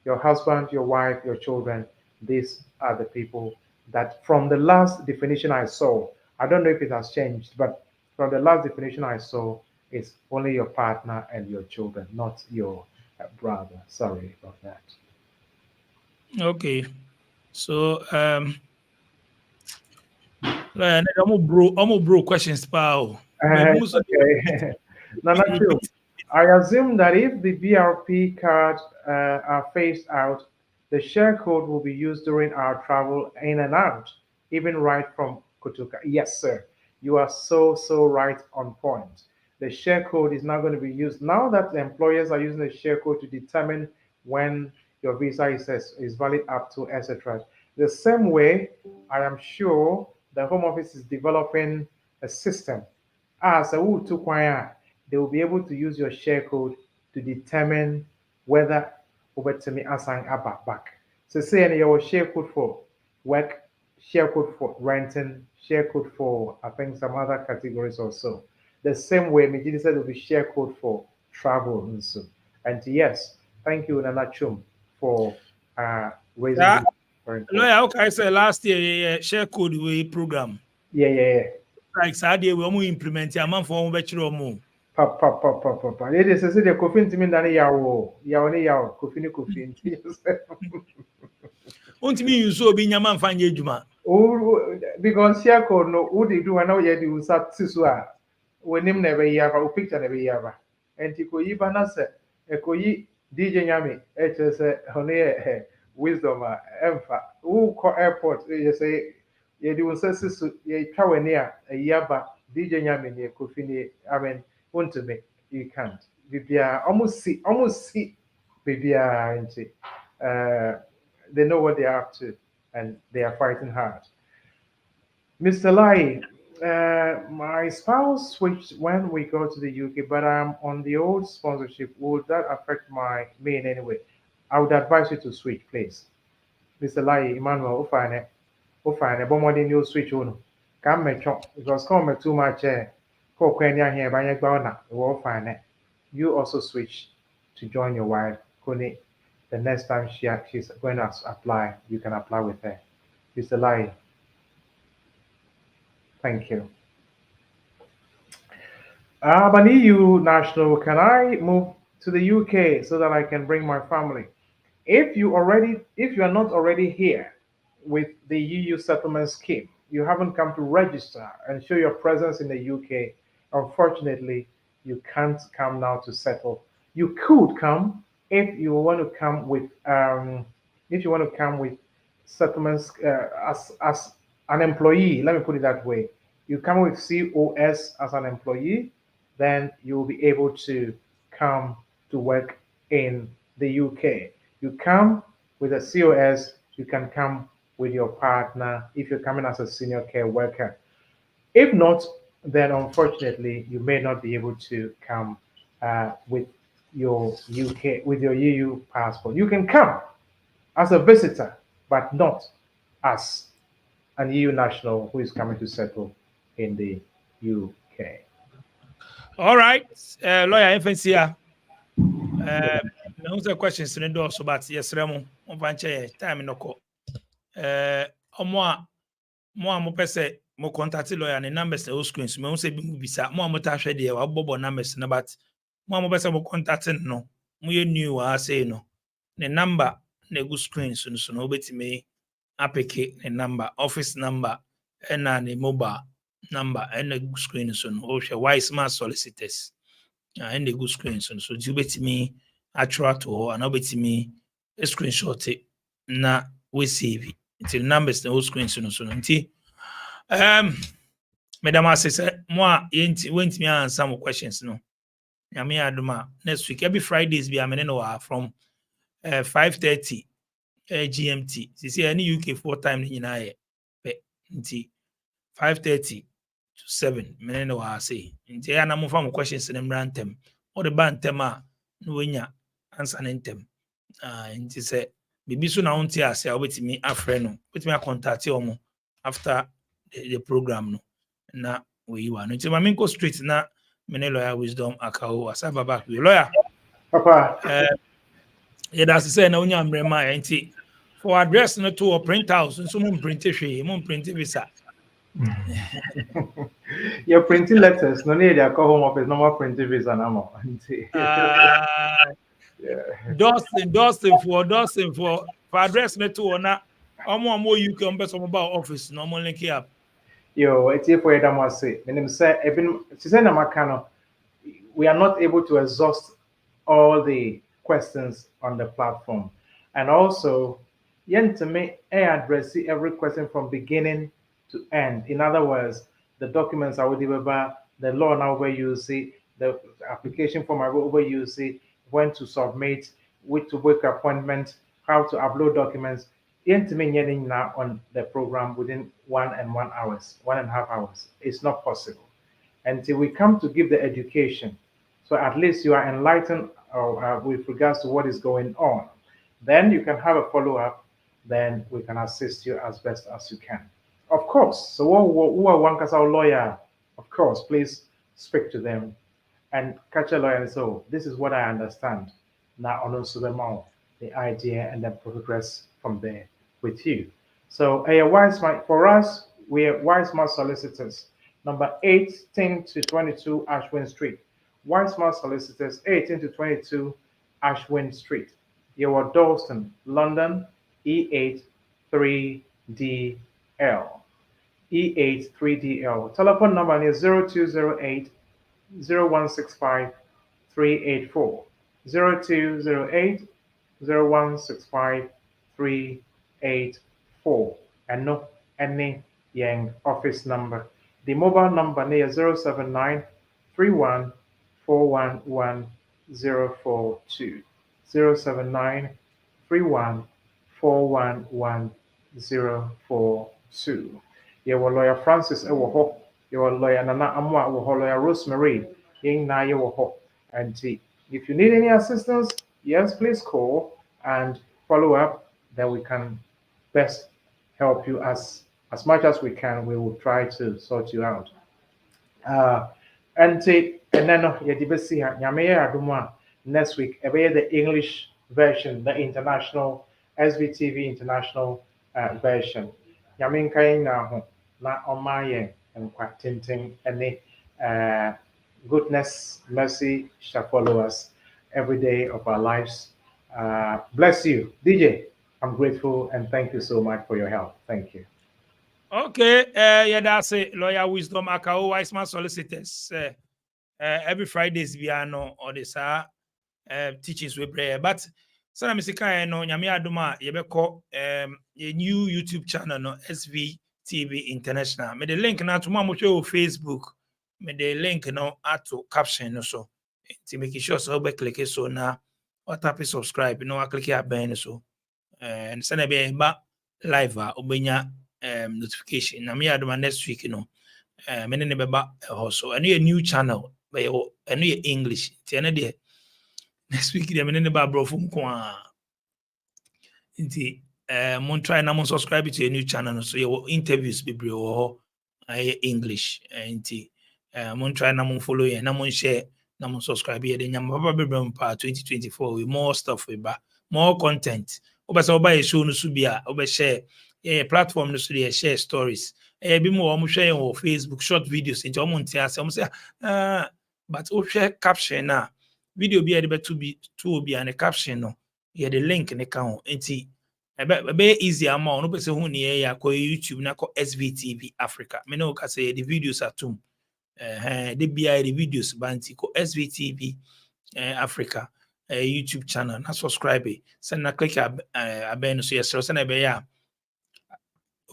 [SPEAKER 7] your husband, your wife, your children. These are the people that from the last definition I saw, I don't know if it has changed, but from the last definition I saw, it's only your partner and your children, not your brother. Sorry about that.
[SPEAKER 6] Okay. So I'm bro questions pal.
[SPEAKER 7] Okay. Not true. I assume that if the BRP cards are phased out, the share code will be used during our travel in and out, even right from Kotoka. Yes, sir. You are so right on point. The share code is now going to be used now that the employers are using the share code to determine when your visa is valid up to, etc. The same way, I am sure the Home Office is developing a system as a they will be able to use your share code to determine whether me assign about back. So say any your share code for work, share code for renting, share code for I think some other categories also. The same way Mijidi said there will be share code for travel and so. And yes, thank you Nana Chum for raising
[SPEAKER 6] Yeah.
[SPEAKER 7] this very important.
[SPEAKER 6] Lawyer, okay, I said last year share code way program.
[SPEAKER 7] Yeah.
[SPEAKER 6] Like Saturday we almost implement a man for one better more.
[SPEAKER 7] Papa. It is a city coffin to me than a yaw, coffin.
[SPEAKER 6] Won't me you so be yaman fan juma.
[SPEAKER 7] Oh, because share code no, who they do, I know yet you sat siswa. When him never yava, or picture never yava. And Tiko Ibanasa, a koi DJ Yami, HS, Hone, wisdom, empha, who call airport, you say, ye do sis, ye cow near a yaba, DJ Yami, ye coffin, I mean, want to me, you can't. Bibia almost see, Bibia, they know what they're up to and they are fighting hard. Mr. Lai, my spouse switched when we go to the UK, but I'm on the old sponsorship. Would that affect me in any way? I would advise you to switch, please. Mr. Lai, Emmanuel, but more than you switch on. Come, because come too much. You also switch to join your wife, Kone. The next time she's going to apply, you can apply with her. Mr. Lai, thank you. I'm an EU national. Can I move to the UK so that I can bring my family? If you are not already here with the EU settlement scheme, you haven't come to register and show your presence in the UK, unfortunately, you can't come now to settle. You could come if you want to come with settlements as an employee. Let me put it that way. You come with COS as an employee, then you will be able to come to work in the UK. You come with a COS, you can come with your partner if you're coming as a senior care worker. If not, then unfortunately, you may not be able to come with your EU passport. You can come as a visitor, but not as an EU national who is coming to settle in the UK.
[SPEAKER 6] All right, lawyer FNC. Me questions in the door so but yes remo on panche time no ko. Omo mo pese mo contact lawyer ne numbers e screens me say bi mu bisa mo ta hwe de wa bobo numbers na but mo pese mo contact no mo ye new wa say no ne number na go screens so no betime apeke ne number office number and ne mobile number and the screen so no hwe wise man solicitors and the good screen so you betime atwa to and obetime screenshot it na we save until numbers the whole screen so nti madam assessor mo a went me answer some questions no nyame aduma next week every Fridays be amene no from 5:30 GMT see any UK 4 time nyina ye nti 5:30 to 7 mene no say nti ya na mo fa mo questions na mrantem o de bantem a no wenya answer nentem nti say bibi so na wonte ase a obetimi afre no obetimi contact omo after the program no na we wa no nti ma me go straight na mene lawyer wisdom akawo asaba back we lawyer
[SPEAKER 7] Papa,
[SPEAKER 6] yeah that's say na onya mrema nti for address no to print house so mo print hwe mo print visa.
[SPEAKER 7] You're printing letters. No need to call home office. No more printing visa no more.
[SPEAKER 6] Dustin for address me to na omo UK on best about office no more link up.
[SPEAKER 7] Yo, it's here for you. Say, my name say even she said Namakano. We are not able to exhaust all the questions on the platform, and also, yen to me, I address every question from beginning to end. In other words, the documents I would deliver, the law now where you see, the application form I where you see, when to submit, which to book appointment, how to upload documents. Now on the program within 1.5 hours. It's not possible until we come to give the education. So at least you are enlightened with regards to what is going on. Then you can have a follow up. Then we can assist you as best as you can. Of course. So who are one case our lawyer? Of course, please speak to them and catch a lawyer and say, oh, this is what I understand. Now on the idea and then progress from there with you. So for us, we are Wisemart Solicitors, number 18 to 22 Ashwin Street. Wisemart Solicitors, 18 to 22 Ashwin Street. You are Dalston, London, E8 3DL. E8 3DL. Telephone number is 0208 0165 384. 0208 0165 384. And no any yang office number. The mobile number is 079 31 411 042. 079 31 411 042. Your lawyer Francis Ewoho, your lawyer Nana Amwa, your lawyer Rosemary, Ying Na Ewoho. And if you need any assistance, yes, please call and follow up. Then we can best help you as much as we can. We will try to sort you out. And then next week, the English version, the international SVTV international version. Yamin kain na omaye and kwatinting any goodness, mercy shall follow us every day of our lives. Bless you, DJ. I'm grateful and thank you so much for your help. Thank you.
[SPEAKER 6] Okay, yeah, that's it. Lawyer Wisdom Akao Wisemart Solicitors. Every Fridays we are no or this teachings we pray. But so I'm saying no nyame adoma yebeko a new YouTube channel no SVTV International. Me the link na to mo show Facebook. Me the link no ato caption no so. To make sure so be click so na or tap subscribe no click here ben so. And send be ba live obenya notification. Na me adoma next week no. Me ne beba so. And a new channel by a new English. Tiene de next week the me ne ba bro from kwa. Inti mon try na mon subscribe to a new channel so your interviews be bro English inti mon try na mon follow ye na mon share na mon subscribe ye de nyam papa be 2024 with more stuff we ba more content obasa oba show no so bia oba share platform no so dey share stories bi mo o mo share on Facebook short videos inti o mo ntia se o mo say but o share caption na video bi e be to be obi and caption no yeah, the link in the account. It's very easy amount. No person who near ya call YouTube na call SVTV Africa. Me no can say the videos are too. The BI the videos banti call SVTV Africa YouTube channel. Na subscribe. Send na click abeno so yes. Send na be ya.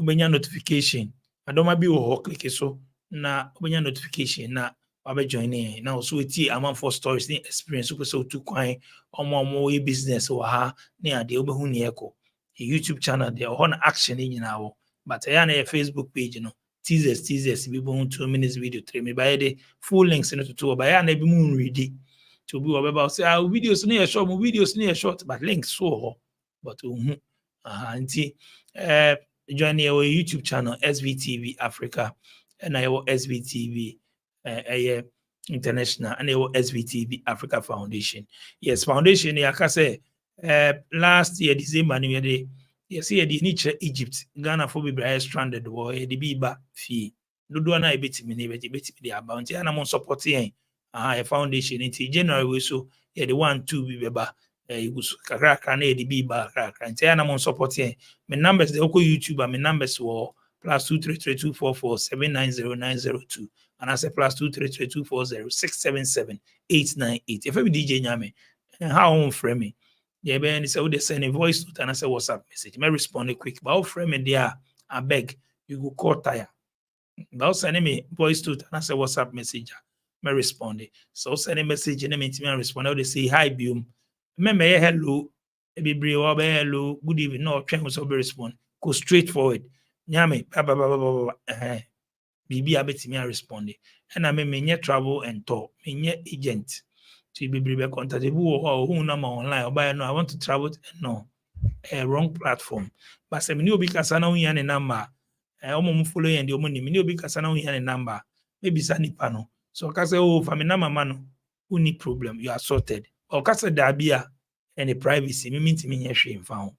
[SPEAKER 6] Ubenya notification. Adoma bi wo click so na ubenya notification na. Abe joining now so eti amount for stories ni experience so to kwan omo business wa ha ni ade obehu ni eko YouTube channel there on action ni nyina wo but ya na Facebook page no teasers bi bo 2 minutes video 3 me buy the full links no to ba ya na bi mu read to be about say videos ni short but links so but anti join your YouTube channel SVTV Africa and your SVTV International and your SVTV Africa Foundation. Yes, foundation I can say last year December you see the nature Egypt Ghana for be stranded war the biba fee do na ebeti me the about and I'm supporting a foundation in January we so the 1-2 be beba kakra na the biba kakra and I'm supporting my numbers the oko YouTube and my numbers were +2332447909002 and I say +2332406778898. If every DJ nyame, how on frame me? Yeah, ben say they send a voice note and I say WhatsApp message. May respond quick, but I'll frame it there. I beg you go call tire. But send me voice to and I say WhatsApp message. Me respond. So send a message and me respond. They say hi biom. Me hello. Be hello. Good evening. No, try to respond. Go straight forward. Nyame. Bibi abetimi respond. And I me travel and talk. Me agent. To be contact who number online or buy no. I want to travel. No. A wrong platform. But se mini obi kasa na unya ne number. Omo follow and the omo ni mini obi kasa na unya ne number. Maybe sa nipa no. So kasa oh for me na mama no. Uni problem. You are sorted. Or kasa dabia and the privacy. Me minti me nyehwe mfa ho.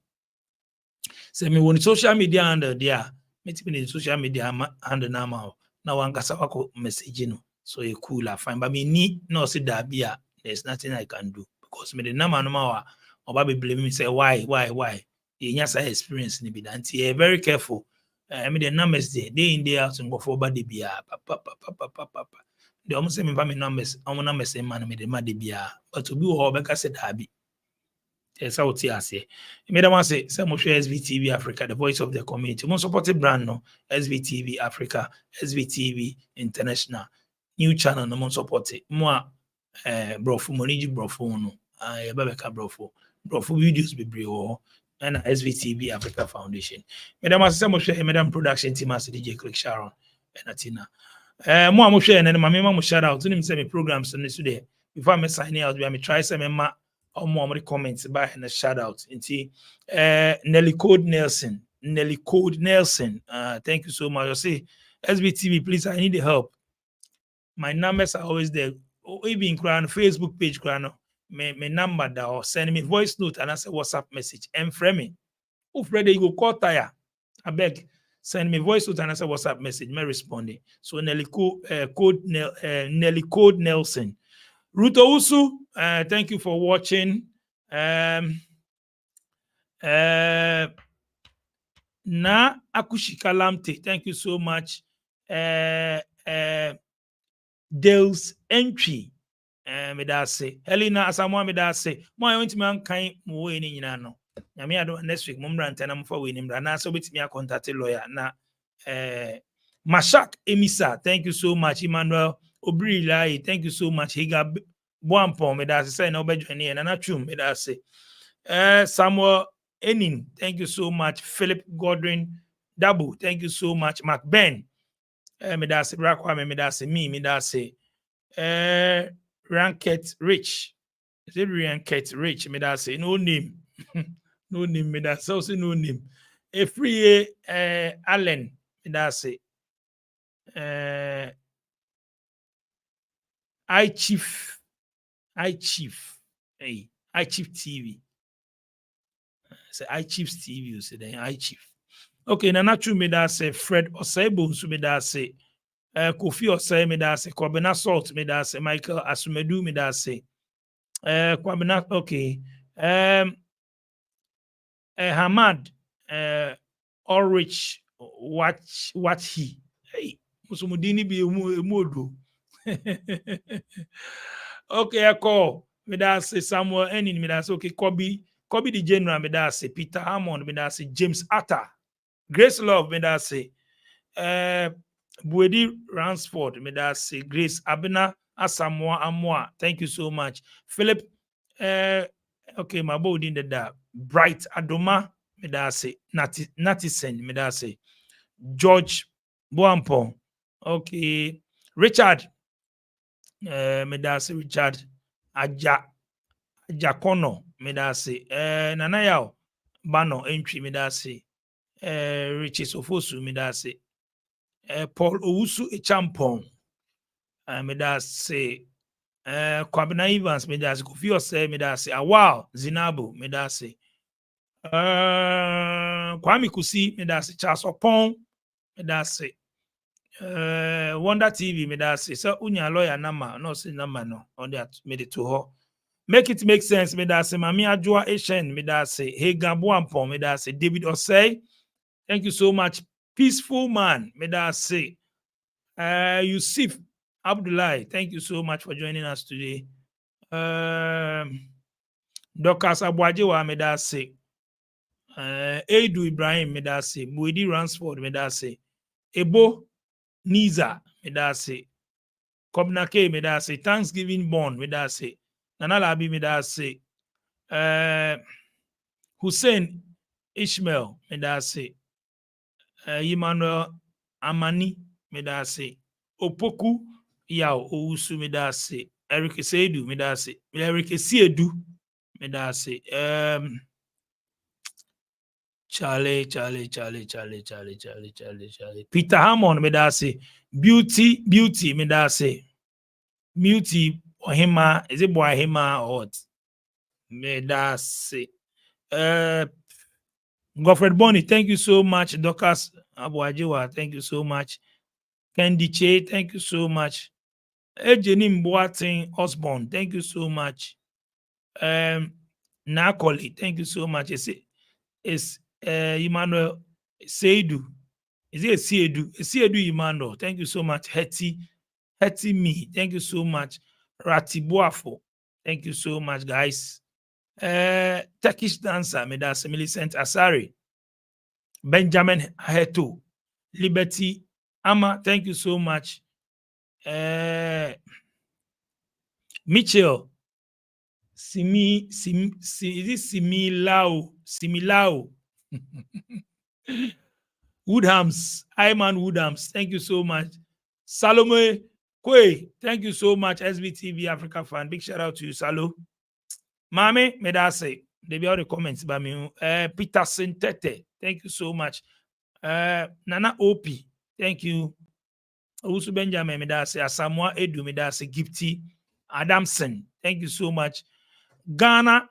[SPEAKER 6] Se me woni social media handle there. Me ti me social media handle na ma. Na wan kasa wako message no. So you cool fine. But me ni no se dabia. There's nothing I can do because me the number no ma oba be blame me say why you nya say experience ni be that very careful. I mean the numbers there day in day out and go for body bia they almost say me pa me numbers say man me the ma de bia but to be o be ka say that be yes how ti ase me da wan say mo share SVTV Africa, the voice of the community, mo support brand no SVTV Africa, SVTV International new channel no mo support mo brofo money brofo no ya ba be ka brofo videos be brave and SVTV Africa Foundation. Madam Asisa mo share Madam production team as DJ Click Sharon and Atina. Mo share and mama mo shout out to him say me programs on this today. Before me sign out, we me try say me ma or more comments by and a shout out. Inti Nelly Code Nelson. Thank you so much. I say SVTV, please, I need the help. My numbers are always there. Even on Facebook page, me number that or send me voice note and I say WhatsApp message and frame me. If ready, you go call tire. I beg, send me voice note and I say WhatsApp message. Me responding. So Nelly Code Nelson. Ruto Usu, thank you for watching. Na Akushika Lamte, thank you so much. Dale's entry. Me da say Helena Asamoah me da say mo ayont man kan mo we ni nyina no nyame ado next week mo mbranta na mo fa we ni mbra na so betimi contact lawyer na Mashak Emisa, thank you so much. Emmanuel Obrilai, thank you so much. Higa Boampo me da say na obedwani na twum me da say Samuel Enin, thank you so much. Philip Godwin Dabu, thank you so much. Mark Ben me da say Rakwa me da say me da say Ranket Rich. Is it Ranket Rich? Me that say no name. No name, me that say no name. A free Allen, me that say iChief. Hey, iChief TV. Say iChief TV, you say then iChief. Okay, na true me that say Fred Osebo, so me that say Kofi Osei me da say Kwabena Salt me da say Michael Asumedu me da say Kwabena okay Hamad Ulrich what he hey musumudini bi emodo okay I call me da say Samuel Enin me da say okay Kobe the General me da say Peter Hammond me da say James Atta Grace Love me da say Buedi Ransford, me da say Grace Abena Asamoah Amoa. Thank you so much. Philip, okay, my body in the da. Bright Adoma, me da say Natisen, me da say George Boampong. Okay, Richard, me da say Richard Ajakono, me da say Nanayao Bano entry, me da say Richie Sofosu, me da say. Paul Owusu Echampong. Me da say Kwabena Evans, me da say Kofi Osei, me da say wow, Zinabu, me da say Kwame Kusi, me da say Charles Opon, me da say Wonder TV, me da say so unya lawyer nama, no say nama no, on that made it to her. Make it make sense, me da say Mami Ajua Eshen, me da say Hega Boampong, me da say David Osei. Thank you so much. Peaceful man, me da say Yusuf Abdullah, thank you so much for joining us today. Dokas Abwajewa Medase, Edu Ibrahim Medase, Buidi Ransford Medase, Ebo Niza, medase. Kobnake, medase. Thanksgiving Born, medase. Nana Labi, medase. Hussein Ishmael, medase. Emmanuel Amani, medase. Opoku Yao, Ousu, medase. Eric Seidu, medase. Eric Siedu, medase. Charlie. Peter Hammond, medase. Beauty, medase. Beauty, Ohima, is it Boahima or what? Medase. Godfred Bonnie, thank you so much. Dorcas Abuajiwa, thank you so much. Candy Che, thank you so much. Ejenim Boating Osborne, thank you so much. Nakoli, thank you so much. It's Emmanuel Seidu. Is it Seidu? Seidu Emmanuel, thank you so much. Hetty Me, thank you so much. Ratibuafo, thank you so much, guys. Turkish dancer, Medase Millicent Asari. Benjamin Heto. Liberty Ama, thank you so much. Mitchell Similao. Woodhams, Ayman Woodhams, thank you so much. Salome Kwe, thank you so much. SBTV Africa fan, big shout out to you, Salo. Mame Medase, they be all the comments by me. Peterson Tete, thank you so much. Nana Opi, thank you. Usu Benjamin Medase, Asamoah Edu Medase, Gipti Adamson, thank you so much. Ghana,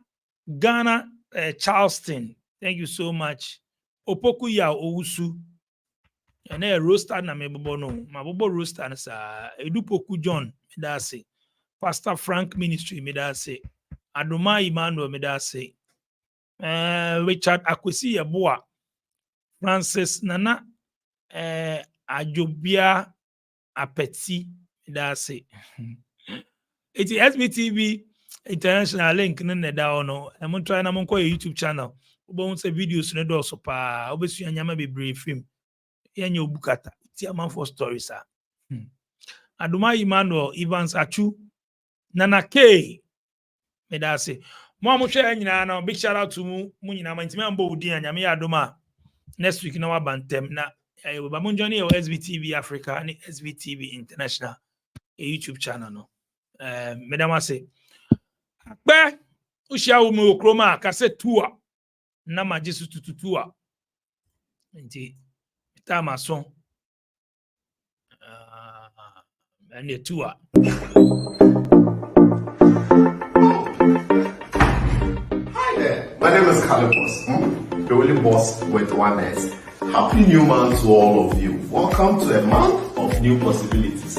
[SPEAKER 6] Charleston, thank you so much. Opoku ya Ousu, and a roaster na mebono, mabobo roaster na sa Edupoku John Medase, Pastor Frank Ministry Medase, Adoma Emmanuel Medase, Richard Akwesi Yeboah, Francis Nana, Ajobia Apeti Medase. It's SBTV International link nne da ono. I'm trying to go YouTube channel. Obo say videos ne do so pa. Obesu anyama bebre film. Yenye obukata. Ti am for stories ah. Aduma Emmanuel Evans Achu Nana K. Me da say. Mo hwe nyina na big shout out to mu nyina ma ntimi ambo udi anyame ya Aduma. Next week na wa bantem na ba mo join your SBTV Africa and SBTV International YouTube channel no. Madam say Be ushia wo me okroma ka se tua na majesu tututua nti tama so and tua.
[SPEAKER 8] Hi there, my name is Calibos, the only boss with one S. Happy new month to all of you. Welcome to a month of new possibilities.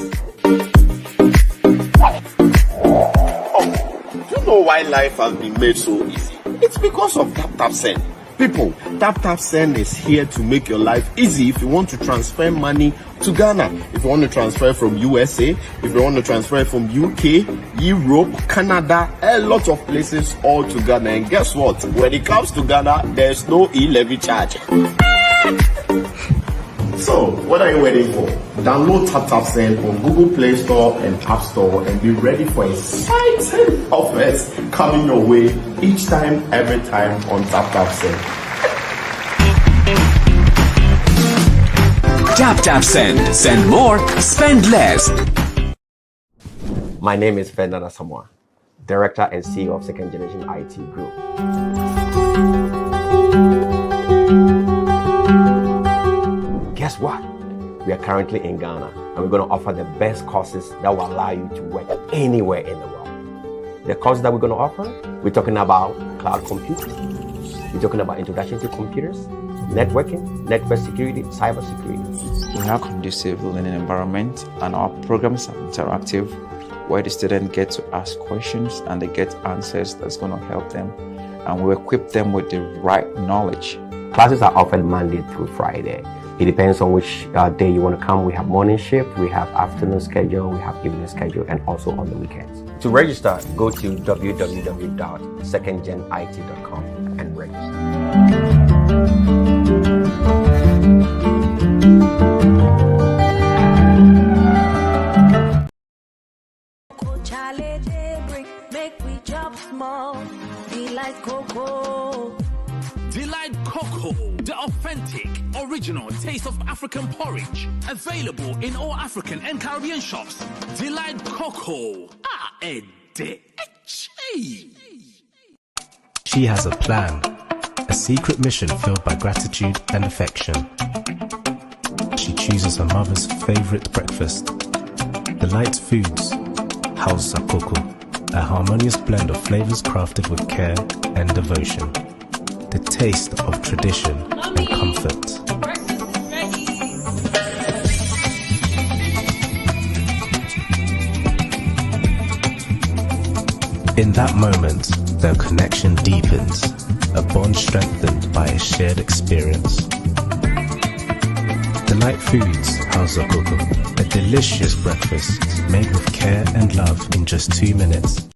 [SPEAKER 8] Know why life has been made so easy? It's because of Tap Send. People, Tap Send is here to make your life easy if you want to transfer money to Ghana, if you want to transfer from USA, if you want to transfer from UK, Europe, Canada, a lot of places all to Ghana. And guess what? When it comes to Ghana, there's no e-levy charge. So, what are you waiting for? Download Tap Send on Google Play Store and App Store and be ready for exciting offers coming your way each time, every time on Tap Send.
[SPEAKER 9] Tap Send. Send more, spend less.
[SPEAKER 3] My name is Fernanda Samoa, Director and CEO of Second Generation IT Group. Guess what? We are currently in Ghana and we're going to offer the best courses that will allow you to work anywhere in the world. The courses that we're going to offer, we're talking about cloud computing, we're talking about introduction to computers, networking, network security, cyber security.
[SPEAKER 10] We have a conducive learning environment and our programs are interactive where the students get to ask questions and they get answers that's going to help them, and we equip them with the right knowledge.
[SPEAKER 3] Classes are offered Monday through Friday. It depends on which day you want to come. We have morning shift, we have afternoon schedule, we have evening schedule, and also on the weekends. To register, go to www.secondgenit.com and register.
[SPEAKER 11] original taste of African porridge. Available in all African and Caribbean shops. Delight Cocoa.
[SPEAKER 2] She has a plan, a secret mission filled by gratitude and affection. She chooses her mother's favorite breakfast. Delight Foods, House Cocoa, a harmonious blend of flavors crafted with care and devotion. The taste of tradition and comfort. In that moment, their connection deepens, a bond strengthened by a shared experience. Delight Foods, House of Cocoa, a delicious breakfast made with care and love in just 2 minutes.